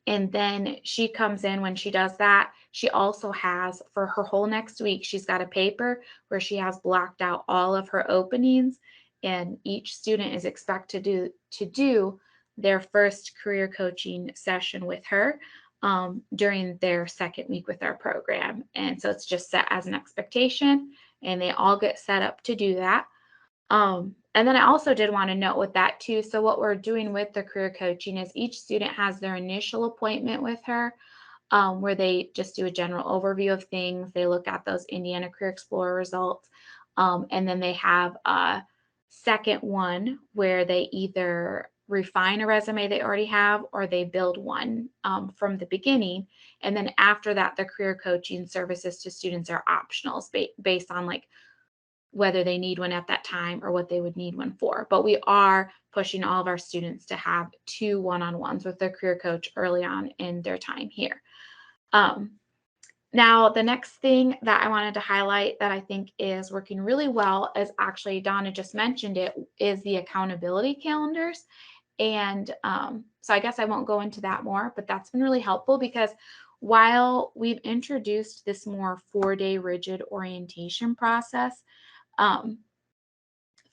And then she comes in when she does that. She also has, for her whole next week, she's got a paper where she has blocked out all of her openings, and each student is expected to do their first career coaching session with her during their second week with our program. And so it's just set as an expectation, and they all get set up to do that. And then I also did want to note with that too. So what we're doing with the career coaching is each student has their initial appointment with her, where they just do a general overview of things. They look at those Indiana Career Explorer results. And then they have a second one where they either refine a resume they already have, or they build one from the beginning. And then after that, the career coaching services to students are optional based on like whether they need one at that time or what they would need one for. But we are pushing all of our students to have 2 one-on-ones with their career coach early on in their time here. Now, the next thing that I wanted to highlight that I think is working really well, is actually Donna just mentioned it, is the accountability calendars. And so I guess I won't go into that more, but that's been really helpful because while we've introduced this more 4-day rigid orientation process,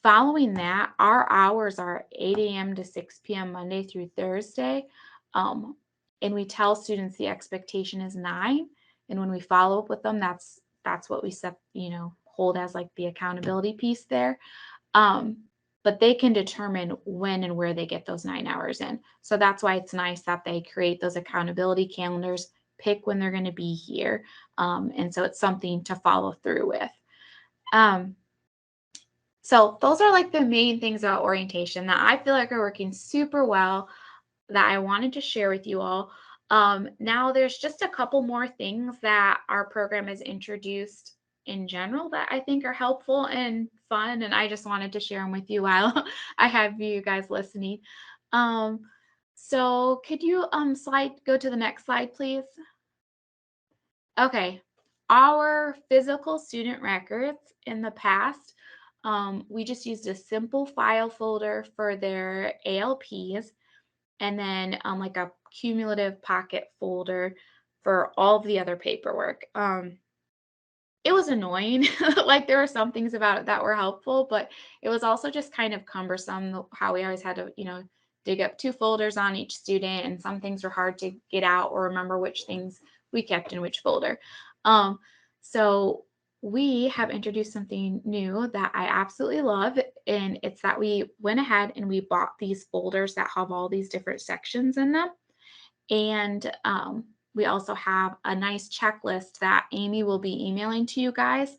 following that, our hours are 8 a.m. to 6 p.m. Monday through Thursday. And we tell students the expectation is 9. And when we follow up with them, that's what we set, hold as like the accountability piece there. But they can determine when and where they get those 9 hours in. So that's why it's nice that they create those accountability calendars, pick when they're going to be here. And so it's something to follow through with. So those are like the main things about orientation that I feel like are working super well that I wanted to share with you all. Now there's just a couple more things that our program has introduced in general that I think are helpful and fun, and I just wanted to share them with you while I have you guys listening. So could you go to the next slide, please? Okay, our physical student records in the past, we just used a simple file folder for their ALPs, and then like a cumulative pocket folder for all of the other paperwork. It was annoying. Like there were some things about it that were helpful, but it was also just kind of cumbersome how we always had to, dig up 2 folders on each student, and some things were hard to get out or remember which things we kept in which folder. So we have introduced something new that I absolutely love, and it's that we went ahead and we bought these folders that have all these different sections in them. And we also have a nice checklist that Amy will be emailing to you guys.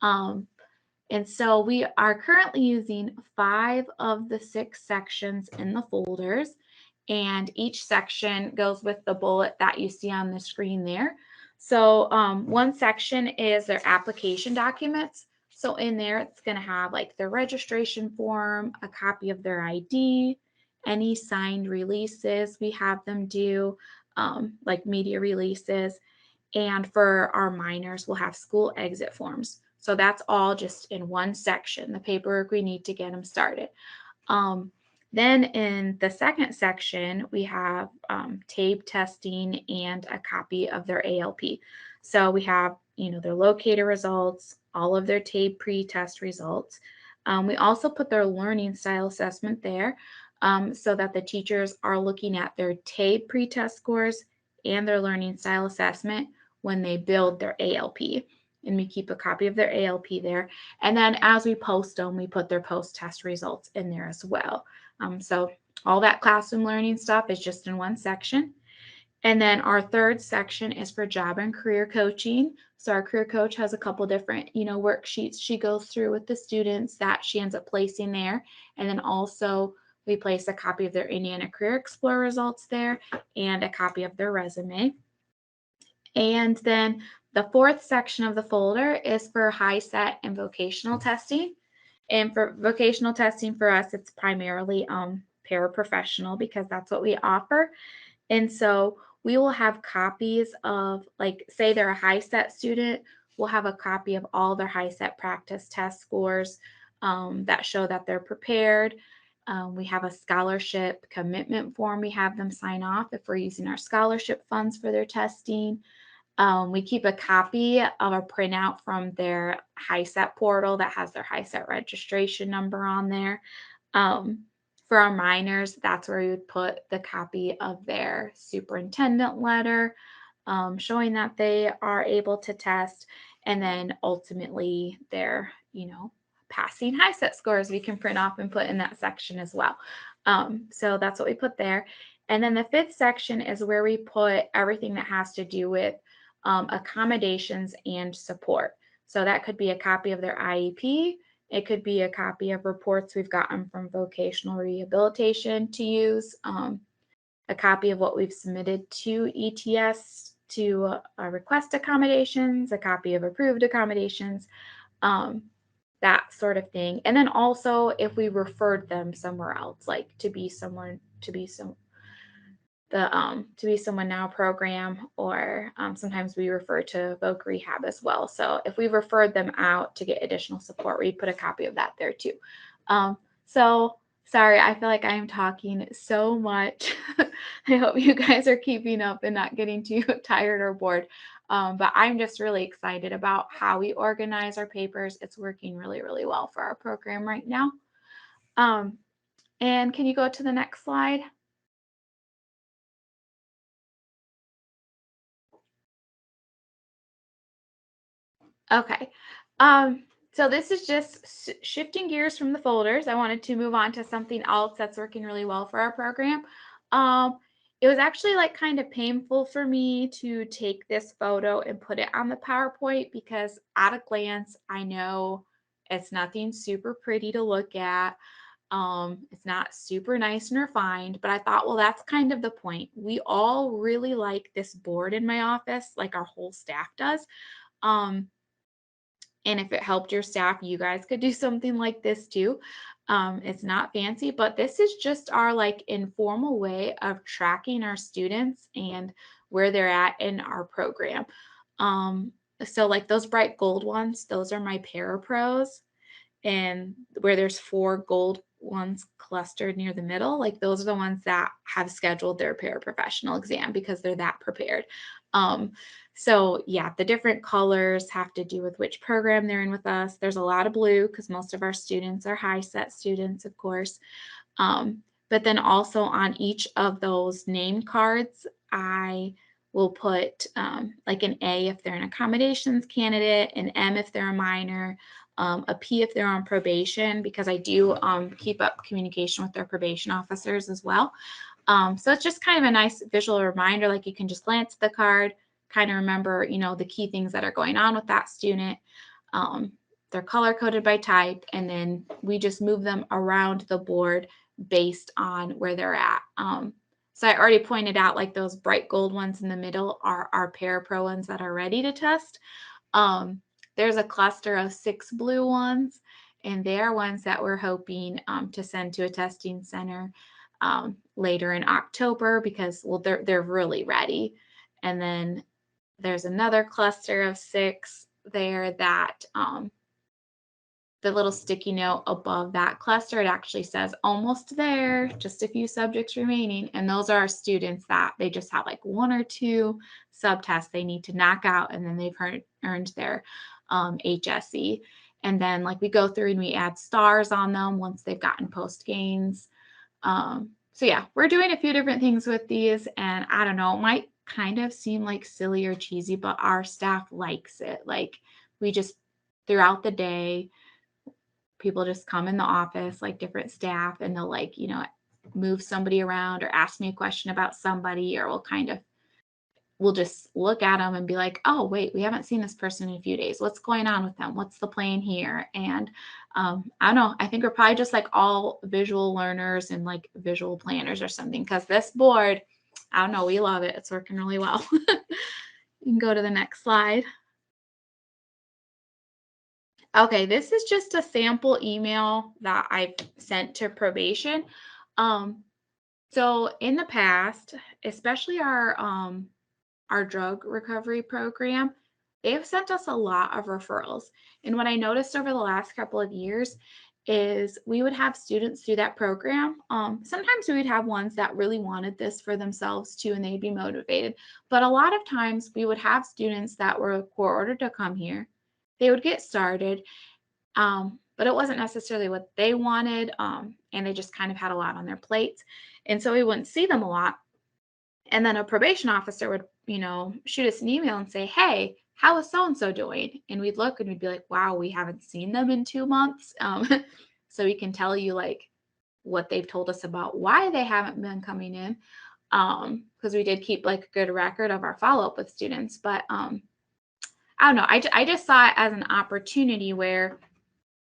And so we are currently using 5 of the 6 sections in the folders, and each section goes with the bullet that you see on the screen there. So one section is their application documents. So in there, it's going to have like their registration form, a copy of their ID, any signed releases we have them do, like media releases. And for our minors, we'll have school exit forms. So that's all just in one section, the paperwork we need to get them started. Then in the second section, we have TABE testing and a copy of their ALP. So we have, their locator results, all of their TABE pre-test results. We also put their learning style assessment there so that the teachers are looking at their TABE pre-test scores and their learning style assessment when they build their ALP. and we keep a copy of their ALP there. And then as we post them, we put their post-test results in there as well. So all that classroom learning stuff is just in one section. And then our third section is for job and career coaching. So our career coach has a couple different, worksheets she goes through with the students that she ends up placing there. And then also we place a copy of their Indiana Career Explorer results there and a copy of their resume. And then the fourth section of the folder is for HiSET and vocational testing. And for vocational testing for us, it's primarily paraprofessional because that's what we offer. And so we will have copies of, like, say they're a HiSET student, we'll have a copy of all their HiSET practice test scores that show that they're prepared. We have a scholarship commitment form we have them sign off if we're using our scholarship funds for their testing. We keep a copy of a printout from their HiSET portal that has their HiSET registration number on there. For our minors, that's where we would put the copy of their superintendent letter showing that they are able to test, and then ultimately their, passing HiSET scores we can print off and put in that section as well. So that's what we put there. And then the fifth section is where we put everything that has to do with accommodations and support. So that could be a copy of their IEP. It could be a copy of reports we've gotten from vocational rehabilitation to use, a copy of what we've submitted to ETS to request accommodations, a copy of approved accommodations, that sort of thing. And then also if we referred them somewhere else, like to be someone now program, or sometimes we refer to voc rehab as well. So if we referred them out to get additional support, we put a copy of that there too. So sorry, I feel like I am talking so much. I hope you guys are keeping up and not getting too tired or bored. But I'm just really excited about how we organize our papers. It's working really, really well for our program right now. And can you go to the next slide? Okay. So this is just shifting gears from the folders. I wanted to move on to something else that's working really well for our program. It was actually like kind of painful for me to take this photo and put it on the PowerPoint because at a glance, I know it's nothing super pretty to look at. It's not super nice and refined, but I thought, well, that's kind of the point. We all really like this board in my office, like our whole staff does. And if it helped your staff, you guys could do something like this too. It's not fancy, but this is just our like informal way of tracking our students and where they're at in our program. So like those bright gold ones, those are my parapros, and where there's 4 gold ones clustered near the middle, like those are the ones that have scheduled their paraprofessional exam because they're that prepared. So yeah, the different colors have to do with which program they're in with us. There's a lot of blue because most of our students are HiSET students, of course. But then also on each of those name cards, I will put like an A if they're an accommodations candidate, an M if they're a minor, a P if they're on probation, because I do keep up communication with their probation officers as well. So it's just kind of a nice visual reminder, like you can just glance at the card, kind of remember, the key things that are going on with that student. They're color coded by type, and then we just move them around the board based on where they're at. So I already pointed out like those bright gold ones in the middle are our parapro ones that are ready to test. There's a cluster of 6 blue ones, and they are ones that we're hoping to send to a testing center later in October because, well, they're really ready. And then there's another cluster of 6 there that the little sticky note above that cluster, it actually says almost there, just a few subjects remaining. And those are our students that they just have like 1 or 2 subtests they need to knock out, and then they've earned their HSE. And then like we go through and we add stars on them once they've gotten post gains. So yeah, we're doing a few different things with these, and I don't know, it might kind of seem like silly or cheesy, but our staff likes it. Like we just, throughout the day, people just come in the office, like different staff, and they'll like, move somebody around or ask me a question about somebody, or we'll just look at them and be like, oh, wait, we haven't seen this person in a few days. What's going on with them? What's the plan here? And I don't know. I think we're probably just like all visual learners and like visual planners or something, because this board, I don't know, we love it. It's working really well. You can go to the next slide. Okay, this is just a sample email that I've sent to probation. So in the past, especially our drug recovery program, they have sent us a lot of referrals. And what I noticed over the last couple of years is we would have students through that program. Sometimes we would have ones that really wanted this for themselves too, and they'd be motivated. But a lot of times we would have students that were court ordered to come here. They would get started, but it wasn't necessarily what they wanted, and they just kind of had a lot on their plates. And so we wouldn't see them a lot. And then a probation officer would, shoot us an email and say, hey, how is so-and-so doing? And we'd look and we'd be like, wow, we haven't seen them in 2 months. So we can tell you like what they've told us about why they haven't been coming in. Because we did keep like a good record of our follow-up with students. But I don't know. I just saw it as an opportunity where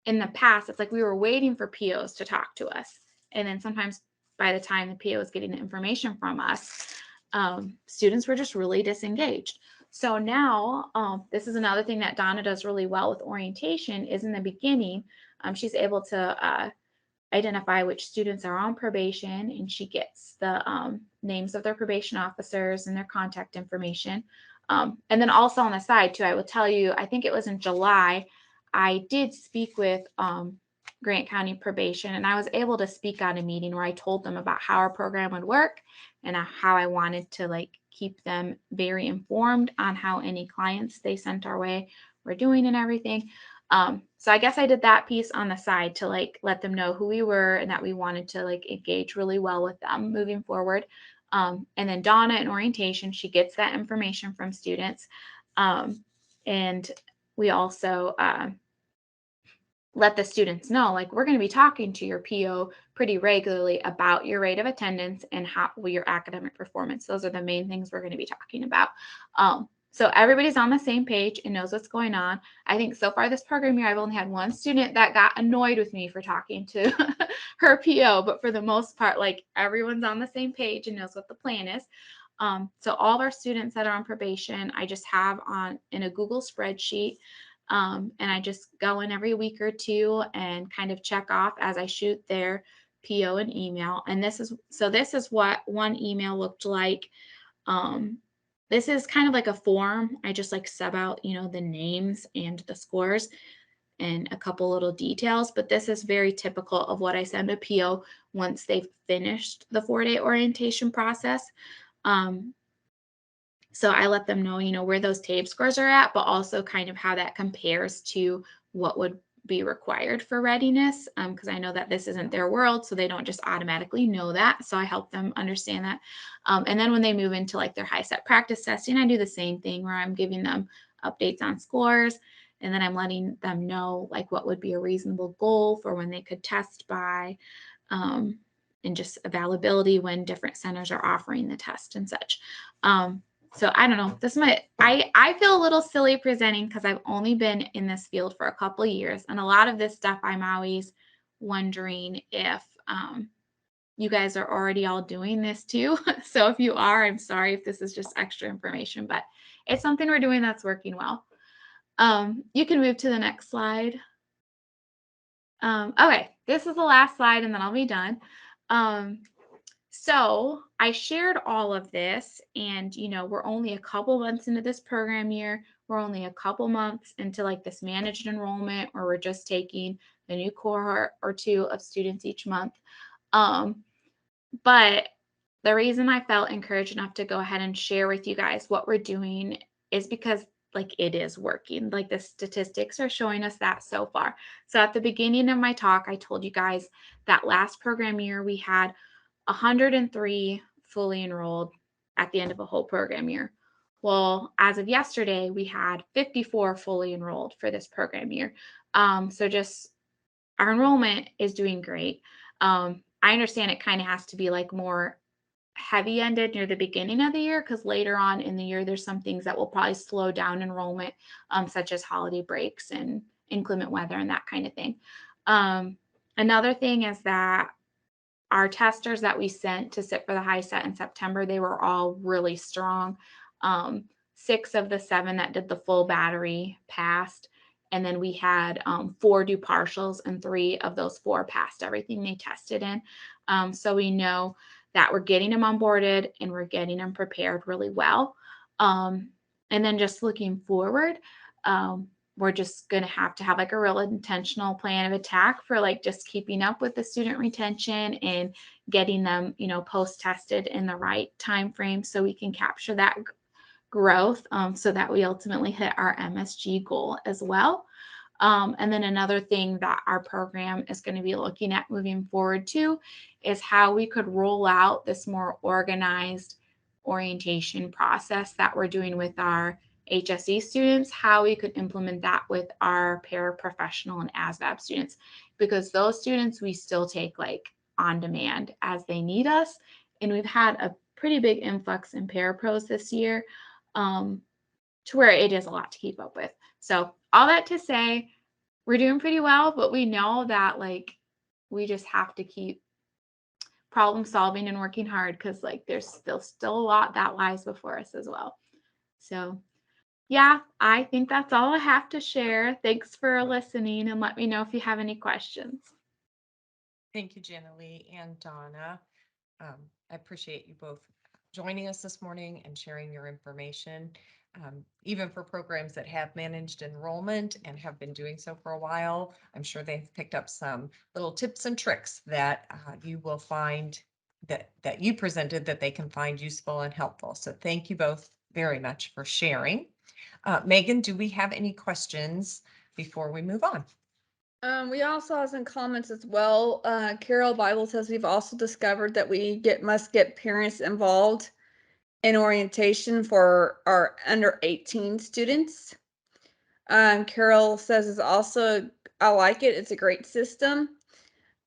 in the past, it's like we were waiting for POs to talk to us. And then sometimes by the time the PO was getting the information from us, students were just really disengaged. So now, this is another thing that Donna does really well with orientation is in the beginning, she's able to identify which students are on probation, and she gets the names of their probation officers and their contact information. And then also on the side too, I will tell you, I think it was in July, I did speak with Grant County Probation, and I was able to speak at a meeting where I told them about how our program would work and how I wanted to like keep them very informed on how any clients they sent our way were doing and everything. So I guess I did that piece on the side to like let them know who we were and that we wanted to like engage really well with them moving forward. And then Donna in orientation, she gets that information from students. And we also let the students know, like, we're going to be talking to your PO pretty regularly about your rate of attendance and how your academic performance. Those are the main things we're going to be talking about. So everybody's on the same page and knows what's going on. I think so far this program year, I've only had one student that got annoyed with me for talking to her PO, but for the most part, like everyone's on the same page and knows what the plan is. So all of our students that are on probation, I just have in a Google spreadsheet. And I just go in every week or two and kind of check off as I shoot their PO and email. And this is what one email looked like. This is kind of like a form. I just like sub out, the names and the scores and a couple little details, but this is very typical of what I send a PO once they've finished the 4-day orientation process. So I let them know, where those TABE scores are at, but also kind of how that compares to what would be required for readiness, because I know that this isn't their world, so they don't just automatically know that. So I help them understand that. And then when they move into like their high set practice testing, I do the same thing where I'm giving them updates on scores, and then I'm letting them know like what would be a reasonable goal for when they could test by, and just availability when different centers are offering the test and such. So I don't know, I feel a little silly presenting because I've only been in this field for a couple of years. And a lot of this stuff, I'm always wondering if you guys are already all doing this too. So if you are, I'm sorry if this is just extra information, but it's something we're doing that's working well. You can move to the next slide. Okay, this is the last slide and then I'll be done. So I shared all of this, and we're only a couple months into this program year. We're only a couple months into like this managed enrollment, where we're just taking a new cohort or two of students each month. But the reason I felt encouraged enough to go ahead and share with you guys what we're doing is because like it is working. Like the statistics are showing us that so far. So at the beginning of my talk, I told you guys that last program year we had 103 fully enrolled at the end of a whole program year. Well, as of yesterday, we had 54 fully enrolled for this program year. So just our enrollment is doing great. I understand it kind of has to be like more heavy ended near the beginning of the year because later on in the year, there's some things that will probably slow down enrollment, such as holiday breaks and inclement weather and that kind of thing. Another thing is that our testers that we sent to sit for the high set in September, they were all really strong. 6 of the 7 that did the full battery passed. And then we had 4 do partials, and 3 of those 4 passed everything they tested in. So we know that we're getting them onboarded and we're getting them prepared really well. And then just looking forward, we're just going to have like a real intentional plan of attack for like just keeping up with the student retention and getting them, post tested in the right time frame so we can capture that growth, so that we ultimately hit our MSG goal as well. And then another thing that our program is going to be looking at moving forward too is how we could roll out this more organized orientation process that we're doing with our HSE students, how we could implement that with our paraprofessional and ASVAB students, because those students we still take like on demand as they need us. And we've had a pretty big influx in parapros this year, to where it is a lot to keep up with. So all that to say, we're doing pretty well, but we know that like we just have to keep problem solving and working hard because like there's still a lot that lies before us as well. So yeah, I think that's all I have to share. Thanks for listening, and let me know if you have any questions. Thank you, Jenna Lee and Donna. I appreciate you both joining us this morning and sharing your information. Even for programs that have managed enrollment and have been doing so for a while, I'm sure they've picked up some little tips and tricks that you will find that you presented that they can find useful and helpful. So thank you both very much for sharing. Megan, do we have any questions before we move on? We also have some comments as well. Carol Bible says we've also discovered that we must get parents involved in orientation for our under 18 students. Carol says it's also, I like it. It's a great system.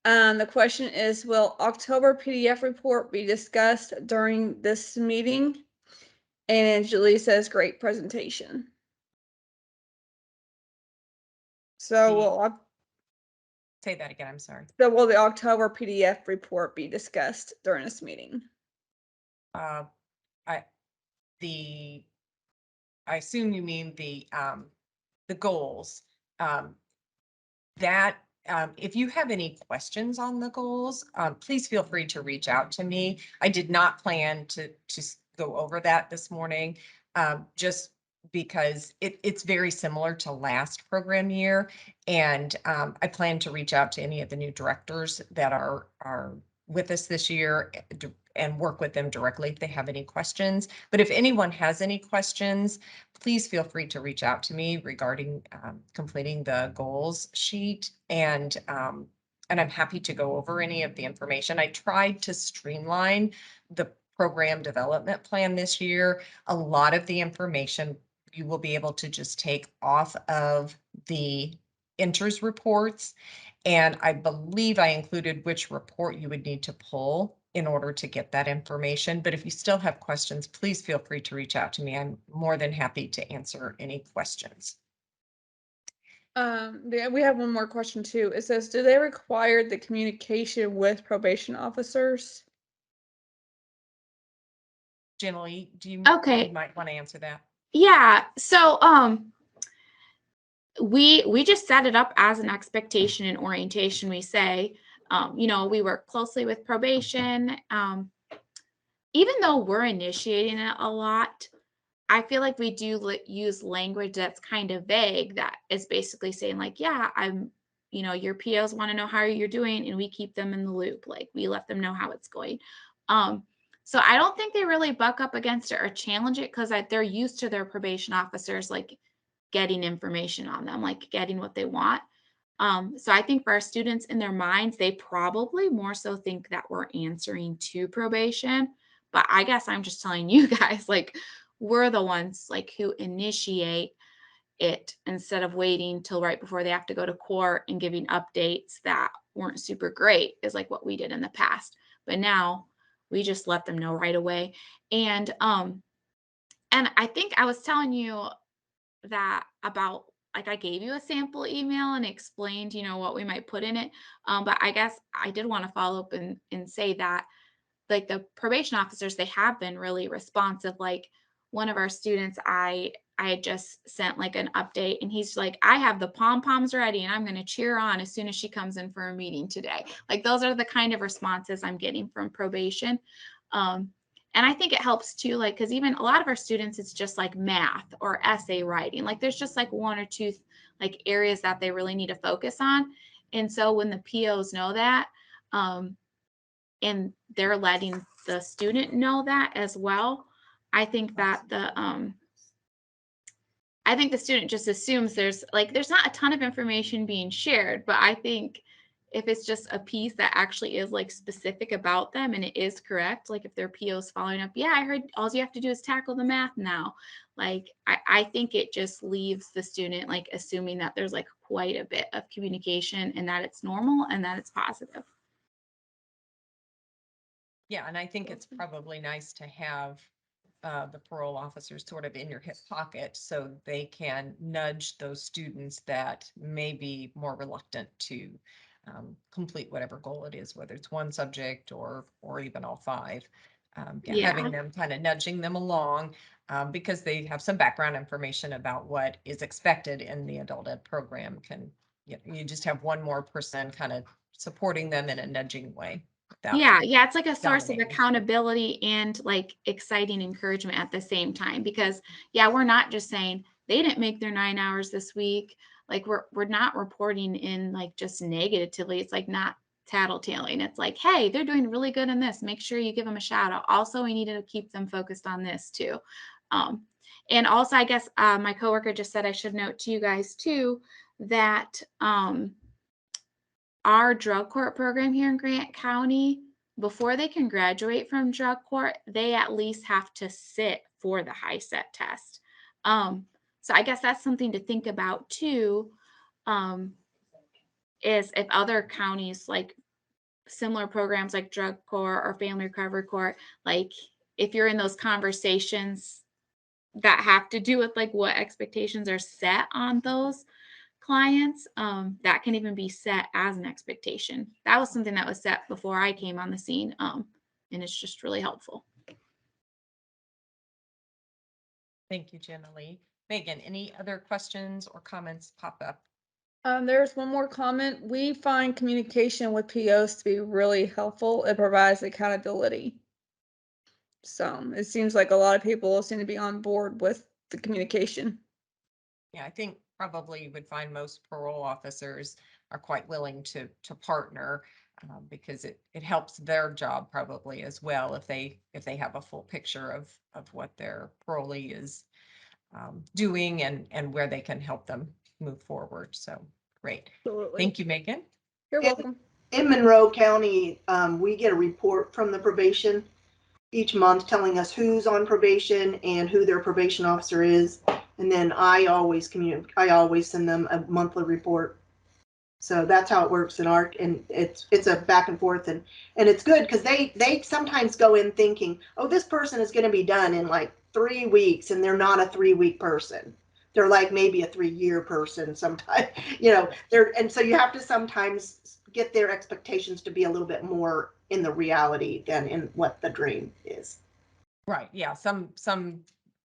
The question is, will October PDF report be discussed during this meeting? And Julie says, great presentation. So we'll say that again. I'm sorry. So will the October PDF report be discussed during this meeting? I assume you mean the goals. If you have any questions on the goals, please feel free to reach out to me. I did not plan to go over that this morning, just because it's very similar to last program year. And I plan to reach out to any of the new directors that are with us this year and work with them directly if they have any questions. But if anyone has any questions, please feel free to reach out to me regarding completing the goals sheet. And I'm happy to go over any of the information. I tried to streamline the program development plan this year. A lot of the information you will be able to just take off of the enters reports. And I believe I included which report you would need to pull in order to get that information. But if you still have questions, please feel free to reach out to me. I'm more than happy to answer any questions. We have one more question too. It says, do they require the communication with probation officers? Generally, you might want to answer that? Yeah. So we just set it up as an expectation in orientation. We say, we work closely with probation. Even though we're initiating it a lot, I feel like we do use language that's kind of vague, that is basically saying like, yeah, your POs want to know how you're doing, and we keep them in the loop. Like we let them know how it's going. So I don't think they really buck up against it or challenge it because they're used to their probation officers, like getting information on them, like getting what they want. So I think for our students in their minds, they probably more so think that we're answering to probation. But I guess I'm just telling you guys, like, we're the ones like who initiate it instead of waiting till right before they have to go to court and giving updates that weren't super great is like what we did in the past. But now we just let them know right away. And I think I was telling you that about like I gave you a sample email and explained, what we might put in it. But I guess I did want to follow up and say that like the probation officers, they have been really responsive. Like one of our students, I had just sent like an update and he's like, I have the pom poms ready and I'm going to cheer on as soon as she comes in for a meeting today. Like those are the kind of responses I'm getting from probation. And I think it helps too, like, because even a lot of our students, it's just like math or essay writing. Like there's just like one or two like areas that they really need to focus on. And so when the POs know that, and they're letting the student know that as well, I think that the student just assumes there's not a ton of information being shared, but I think if it's just a piece that actually is like specific about them and it is correct, like if their PO's following up, yeah, I heard all you have to do is tackle the math now. Like I think it just leaves the student like assuming that there's like quite a bit of communication and that it's normal and that it's positive. Yeah, and I think it's probably nice to have the parole officers sort of in your hip pocket so they can nudge those students that may be more reluctant to complete whatever goal it is, whether it's one subject or even all five. Having them kind of nudging them along because they have some background information about what is expected in the adult ed program you just have one more person kind of supporting them in a nudging way. Yeah, it's like a source of accountability and like exciting encouragement at the same time because we're not just saying they didn't make their 9 hours this week. Like we're not reporting in like just negatively. It's like not tattletaling. It's like, hey, they're doing really good in this. Make sure you give them a shout out. Also, we need to keep them focused on this too. And also, I guess my coworker just said I should note to you guys too that our drug court program here in Grant County, before they can graduate from drug court, they at least have to sit for the high set test. So I guess that's something to think about too, is if other counties like similar programs like drug court or family recovery court, like if you're in those conversations that have to do with like what expectations are set on those clients, that can even be set as an expectation. That was something that was set before I came on the scene, and it's just really helpful. Thank you, Jenna Lee. Megan, any other questions or comments pop up? There's one more comment. We find communication with POs to be really helpful. It provides accountability. So it seems like a lot of people seem to be on board with the communication. Yeah, I think probably you would find most parole officers are quite willing to partner because it helps their job probably as well if they have a full picture of what their parolee is doing and where they can help them move forward. So great. Absolutely. Thank you, Megan. You're welcome. In Monroe County, we get a report from the probation each month telling us who's on probation and who their probation officer is. And then I always send them a monthly report. So that's how it works and it's a back and forth and it's good because they sometimes go in thinking, oh, this person is going to be done in like 3 weeks, and they're not a 3-week person. They're like maybe a 3-year person sometimes, and so you have to sometimes get their expectations to be a little bit more in the reality than in what the dream is. Right. Yeah. Some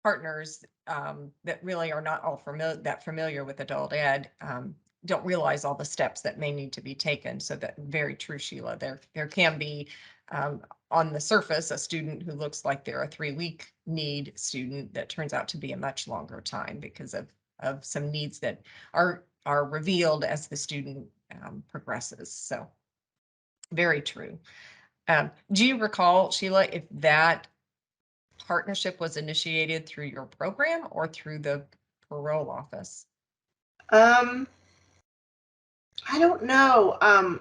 partners that really are not all familiar with adult ed don't realize all the steps that may need to be taken. So that very true, Sheila. There can be on the surface a student who looks like they're a 3-week need student that turns out to be a much longer time because of some needs that are revealed as the student progresses. So very true. Do you recall, Sheila, if that partnership was initiated through your program or through the parole office? I don't know.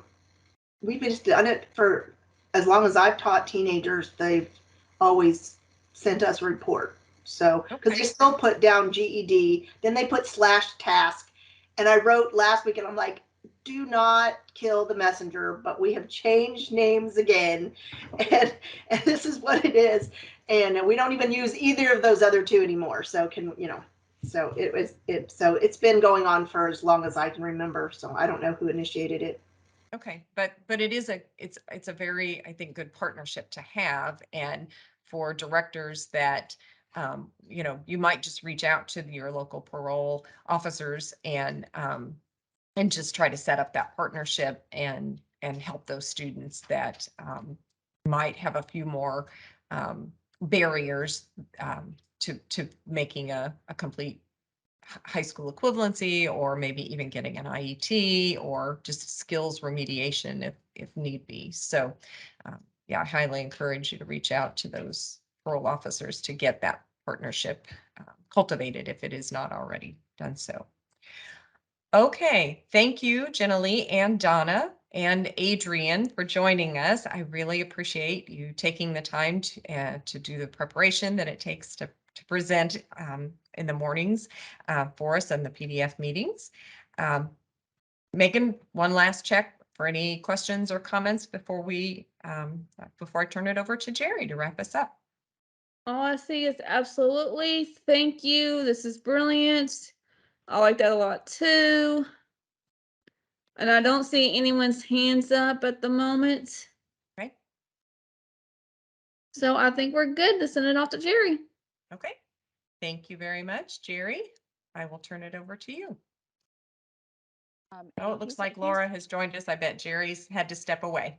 We've just done it for as long as I've taught teenagers. They've always sent us a report. So, because they Okay. still put down GED, then they put /task. And I wrote last week and I'm like, do not kill the messenger, but we have changed names again. And this is what it is. And we don't even use either of those other two anymore. So so so it's been going on for as long as I can remember. So I don't know who initiated it. Okay, but it's a very, I think, good partnership to have, and for directors that you might just reach out to your local parole officers and just try to set up that partnership and help those students that might have a few more barriers to making a complete high school equivalency, or maybe even getting an IET, or just skills remediation if need be. So yeah, I highly encourage you to reach out to those parole officers to get that partnership cultivated if it is not already done so. Okay, thank you, Jenna-Lee and Donna and Adrian, for joining us. I really appreciate you taking the time to do the preparation that it takes to present in the mornings for us in the PDF meetings. Megan, one last check for any questions or comments before I turn it over to Jerry to wrap us up. All I see is absolutely. Thank you. This is brilliant. I like that a lot too. And I don't see anyone's hands up at the moment. Okay. So I think we're good to send it off to Jerry. Okay. Thank you very much, Jerry. I will turn it over to you. Oh, it looks like Laura has joined us. I bet Jerry's had to step away.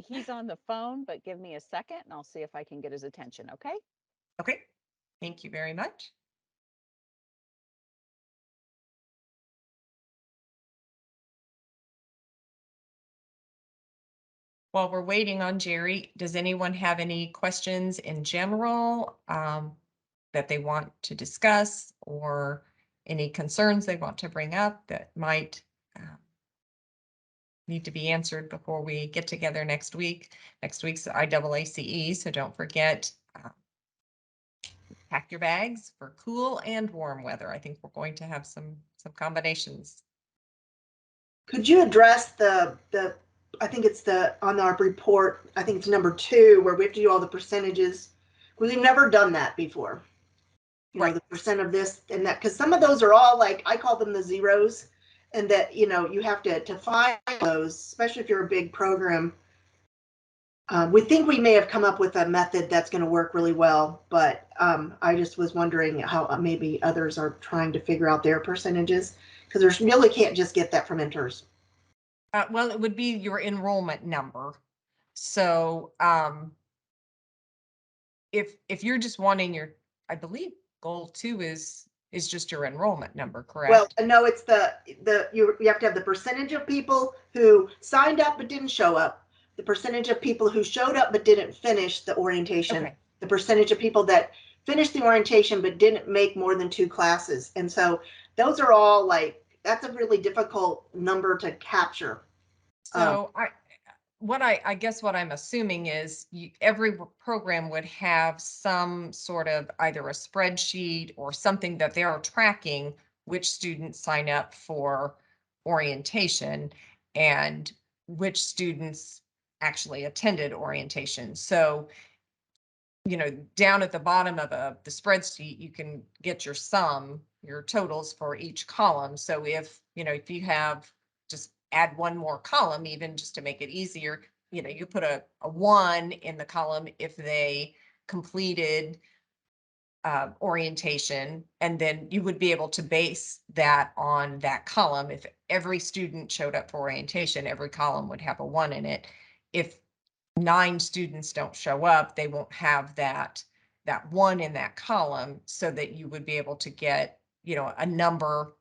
He's on the phone, but give me a second and I'll see if I can get his attention, okay? Okay. Thank you very much. While we're waiting on Jerry, does anyone have any questions in general that they want to discuss, or any concerns they want to bring up that might need to be answered before we get together next week? Next week's IAACE, so don't forget, pack your bags for cool and warm weather. I think we're going to have some combinations. Could you address I think it's on our report, I think it's number 2, where we have to do all the percentages. We've never done that before. You know, the percent of this and that, because some of those are all like, I call them the zeros, and that, you have to find those, especially if you're a big program. We think we may have come up with a method that's going to work really well, but I just was wondering how maybe others are trying to figure out their percentages, because there's really can't just get that from enters. Well, it would be your enrollment number. So if you're just wanting I believe goal 2 is just your enrollment number, correct? Well, no, it's you have to have the percentage of people who signed up but didn't show up, the percentage of people who showed up but didn't finish the orientation, Okay. the percentage of people that finished the orientation but didn't make more than 2 classes. And so those are all like, that's a really difficult number to capture. So I guess what I'm assuming is every program would have some sort of either a spreadsheet or something that they are tracking which students sign up for orientation and which students actually attended orientation. So, down at the bottom of the spreadsheet, you can get your totals for each column. So if you have, just add one more column, even just to make it easier, you put a 1 in the column if they completed orientation, and then you would be able to base that on that column. If every student showed up for orientation, every column would have a 1 in it. If 9 students don't show up, they won't have that 1 in that column, so that you would be able to get, a number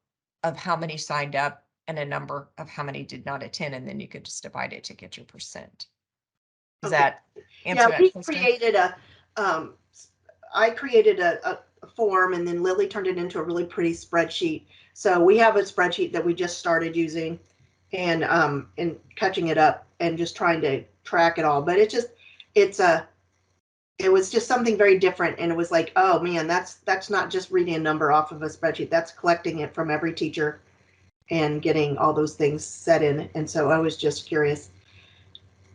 of how many signed up and a number of how many did not attend, and then you could just divide it to get your percent. Does that answer that question? I created a form, and then Lily turned it into a really pretty spreadsheet. So we have a spreadsheet that we just started using, and catching it up and just trying to track it all. But it's it was just something very different. And it was like, oh man, that's not just reading a number off of a spreadsheet. That's collecting it from every teacher and getting all those things set in. And so I was just curious.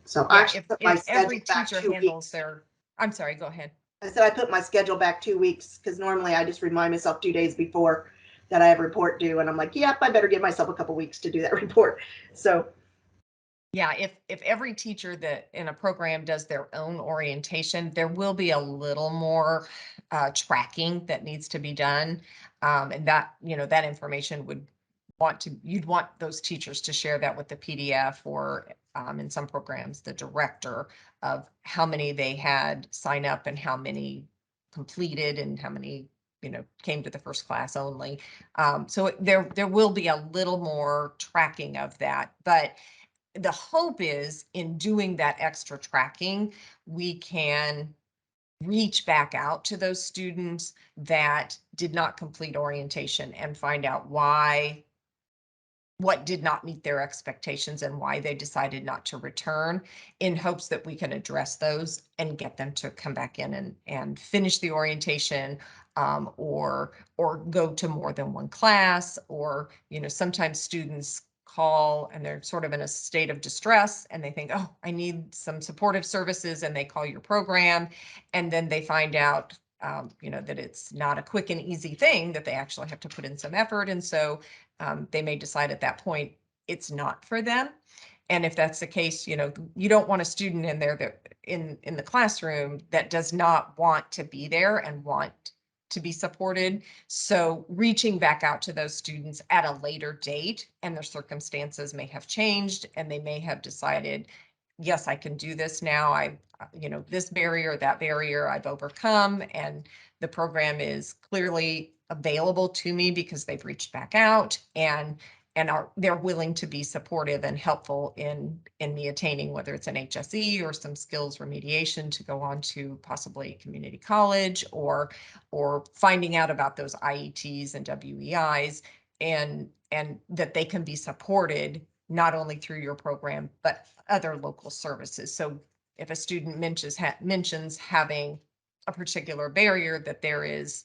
So I Yeah, actually if put my every schedule back teacher 2 handles weeks. their, I'm sorry, go ahead. I said I put my schedule back 2 weeks because normally I just remind myself 2 days before that I have a report due, and I'm like, yep, I better give myself a couple weeks to do that report. So Yeah, if every teacher that in a program does their own orientation, there will be a little more tracking that needs to be done. And that, that information you'd want those teachers to share that with the PDF or in some programs, the director of how many they had sign up and how many completed and how many, came to the first class only. So there will be a little more tracking of that, but the hope is in doing that extra tracking, we can reach back out to those students that did not complete orientation and find out what did not meet their expectations and why they decided not to return, in hopes that we can address those and get them to come back in and finish the orientation, or go to more than one class, or sometimes students call and they're sort of in a state of distress and they think, oh, I need some supportive services, and they call your program, and then they find out that it's not a quick and easy thing, that they actually have to put in some effort. And so they may decide at that point it's not for them. And if that's the case, you don't want a student in there that in the classroom that does not want to be there and want to be supported. So reaching back out to those students at a later date, and their circumstances may have changed and they may have decided, yes, I can do this now. This barrier, that barrier I've overcome, and the program is clearly available to me because they've reached back out and they're willing to be supportive and helpful in me attaining, whether it's an HSE or some skills remediation to go on to possibly community college, or finding out about those IETs and WEIs, and that they can be supported not only through your program but other local services. So if a student mentions having a particular barrier, that there is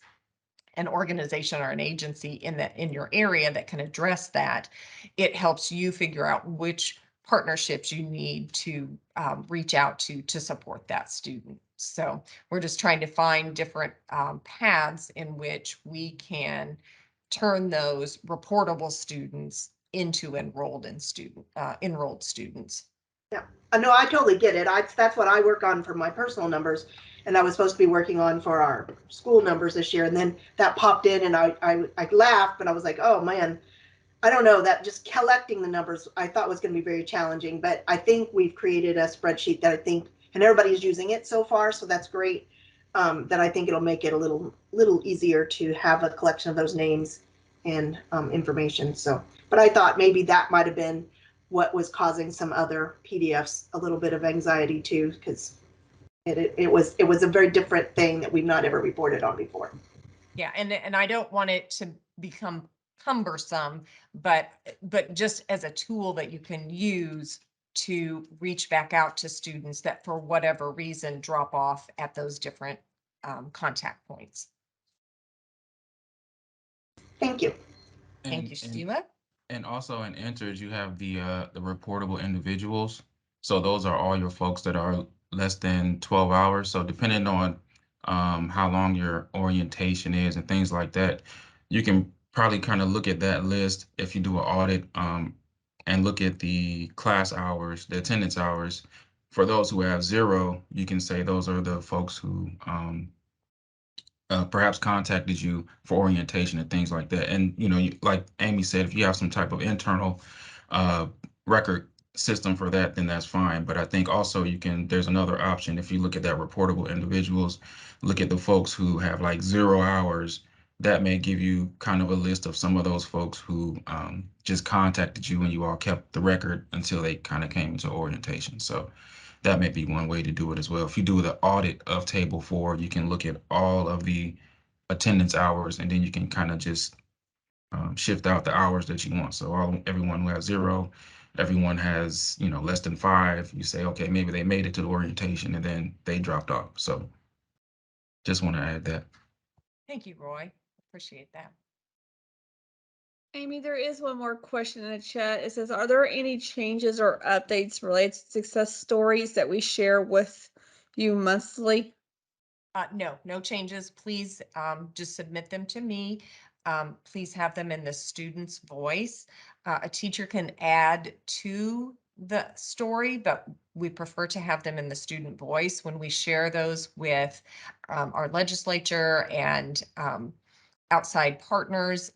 an organization or an agency in your area that can address that, it helps you figure out which partnerships you need to reach out to support that student. So we're just trying to find different paths in which we can turn those reportable students into enrolled students. yeah, no, I totally get it. That's what I work on for my personal numbers, and I was supposed to be working on for our school numbers this year, and then that popped in, and I laughed, but I was like, oh man, I don't know, that just collecting the numbers I thought was going to be very challenging, but I think we've created a spreadsheet that I think, and everybody's using it so far, so that's great. That I think it'll make it a little easier to have a collection of those names and information. So, but I thought maybe that might have been what was causing some other PDFs a little bit of anxiety too, because it was a very different thing that we've not ever reported on before. Yeah, and I don't want it to become cumbersome, but just as a tool that you can use to reach back out to students that for whatever reason drop off at those different contact points. Thank you. Thank you, And Sheila. and also in enters, you have the reportable individuals. So those are all your folks that are less than 12 hours. So depending on how long your orientation is and things like that, you can probably kind of look at that list if you do an audit, and look at the class hours, the attendance hours. For those who have 0, you can say those are the folks who perhaps contacted you for orientation and things like that. And like Amy said, if you have some type of internal uh, record system for that, then that's fine. But I think also there's another option. If you look at that reportable individuals, look at the folks who have like 0 hours, that may give you kind of a list of some of those folks who just contacted you and you all kept the record until they kind of came into orientation. So that may be one way to do it as well. If you do the audit of table 4, you can look at all of the attendance hours, and then you can kind of just shift out the hours that you want. So everyone who has 0, everyone has less than 5. You say, okay, maybe they made it to the orientation and then they dropped off. So Just want to add that. Thank you, Roy. Appreciate that. Amy, there is one more question in the chat. It says, are there any changes or updates related to success stories that we share with you monthly? No changes. Please just submit them to me. Please have them in the student's voice. A teacher can add to the story, but we prefer to have them in the student voice. When we share those with our legislature and outside partners,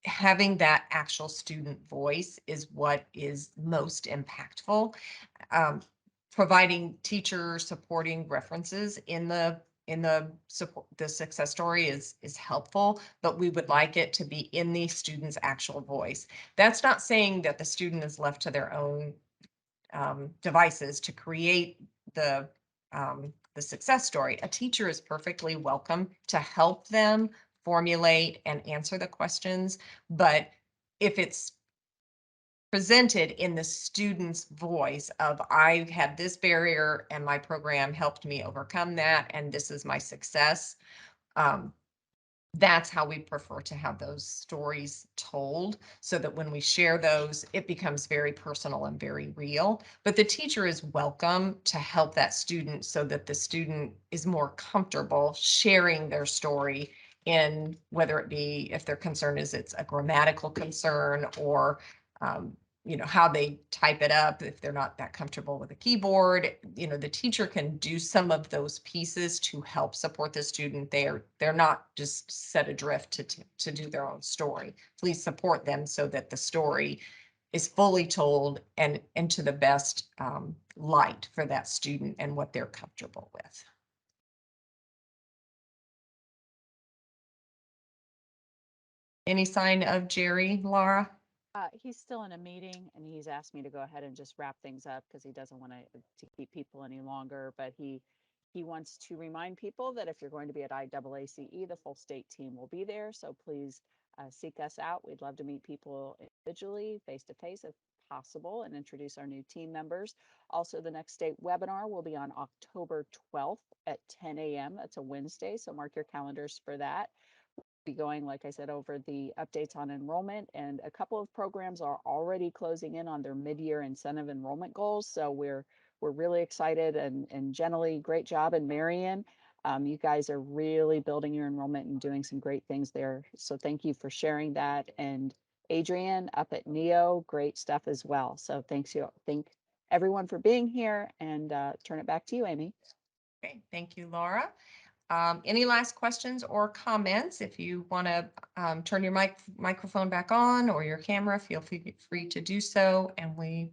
having that actual student voice is what is most impactful. Providing teacher supporting references in the support, the success story is helpful, but we would like it to be in the student's actual voice. That's not saying that the student is left to their own devices to create the success story. A teacher is perfectly welcome to help them formulate and answer the questions, but if it's presented in the student's voice of, I had this barrier and my program helped me overcome that, and this is my success. That's how we prefer to have those stories told, so that when we share those, it becomes very personal and very real. But the teacher is welcome to help that student so that the student is more comfortable sharing their story, in whether it be, if their concern is it's a grammatical concern, or how they type it up. If they're not that comfortable with a keyboard, the teacher can do some of those pieces to help support the student. They're not just set adrift to do their own story. Please support them so that the story is fully told and to the best light for that student and what they're comfortable with. Any sign of Jerry, Laura? He's still in a meeting, and he's asked me to go ahead and just wrap things up because he doesn't want to keep people any longer. But he wants to remind people that if you're going to be at IAACE, the full state team will be there. So please seek us out. We'd love to meet people individually, face to face, if possible, and introduce our new team members. Also, the next state webinar will be on October 12th at 10 a.m. That's a Wednesday, so mark your calendars for that. Be going, like I said, over the updates on enrollment, and a couple of programs are already closing in on their mid-year incentive enrollment goals. So we're really excited, and generally great job. And Marion, you guys are really building your enrollment and doing some great things there. So thank you for sharing that. And Adrian up at NEO, great stuff as well. So thank everyone for being here, and turn it back to you, Amy. Okay, thank you, Laura. Any last questions or comments? If you want to turn your microphone back on, or your camera, feel free to do so, and we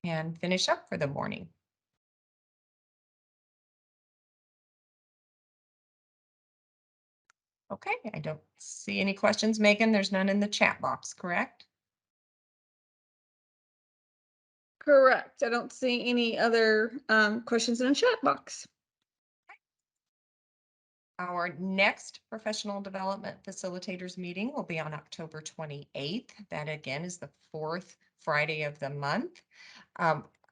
can finish up for the morning. Okay, I don't see any questions. Megan, there's none in the chat box, correct? Correct. I don't see any other questions in the chat box. Our next professional development facilitators meeting will be on October 28th. That again is the fourth Friday of the month.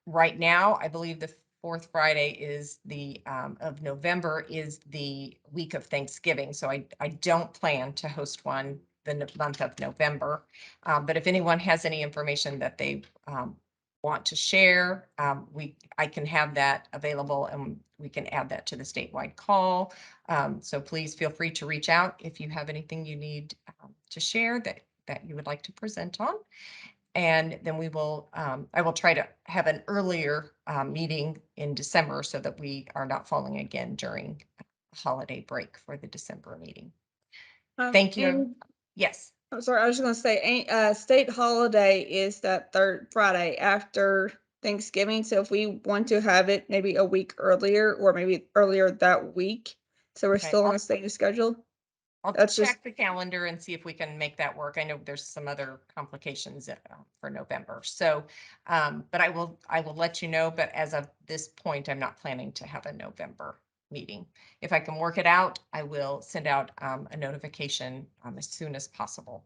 Right now, I believe the fourth Friday is of November is the week of Thanksgiving. So I don't plan to host one the month of November. But if anyone has any information that they want to share, I can have that available, and we can add that to the statewide call. So please feel free to reach out if you have anything you need to share that you would like to present on. And then I will try to have an earlier meeting in December so that we are not falling again during holiday break for the December meeting. Thank you. Yes. I'm sorry, I was just going to say, state holiday is that third Friday after Thanksgiving. So if we want to have it maybe a week earlier, or maybe earlier that week, so we're Okay, still on a state schedule. I'll check the calendar and see if we can make that work. I know there's some other complications for November. So, but I will let you know. But as of this point, I'm not planning to have a November meeting. If I can work it out, I will send out a notification as soon as possible.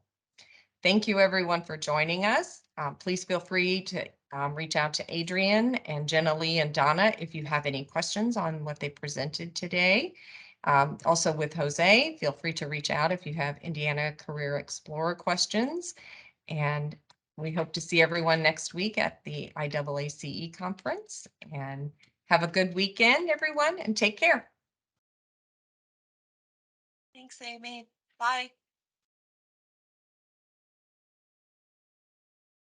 Thank you, everyone, for joining us. Please feel free to reach out to Adrian and Jenna Lee and Donna if you have any questions on what they presented today. Also with Jose, feel free to reach out if you have Indiana Career Explorer questions. And we hope to see everyone next week at the IAACE conference. And have a good weekend, everyone, and take care. Thanks, Amy. Bye.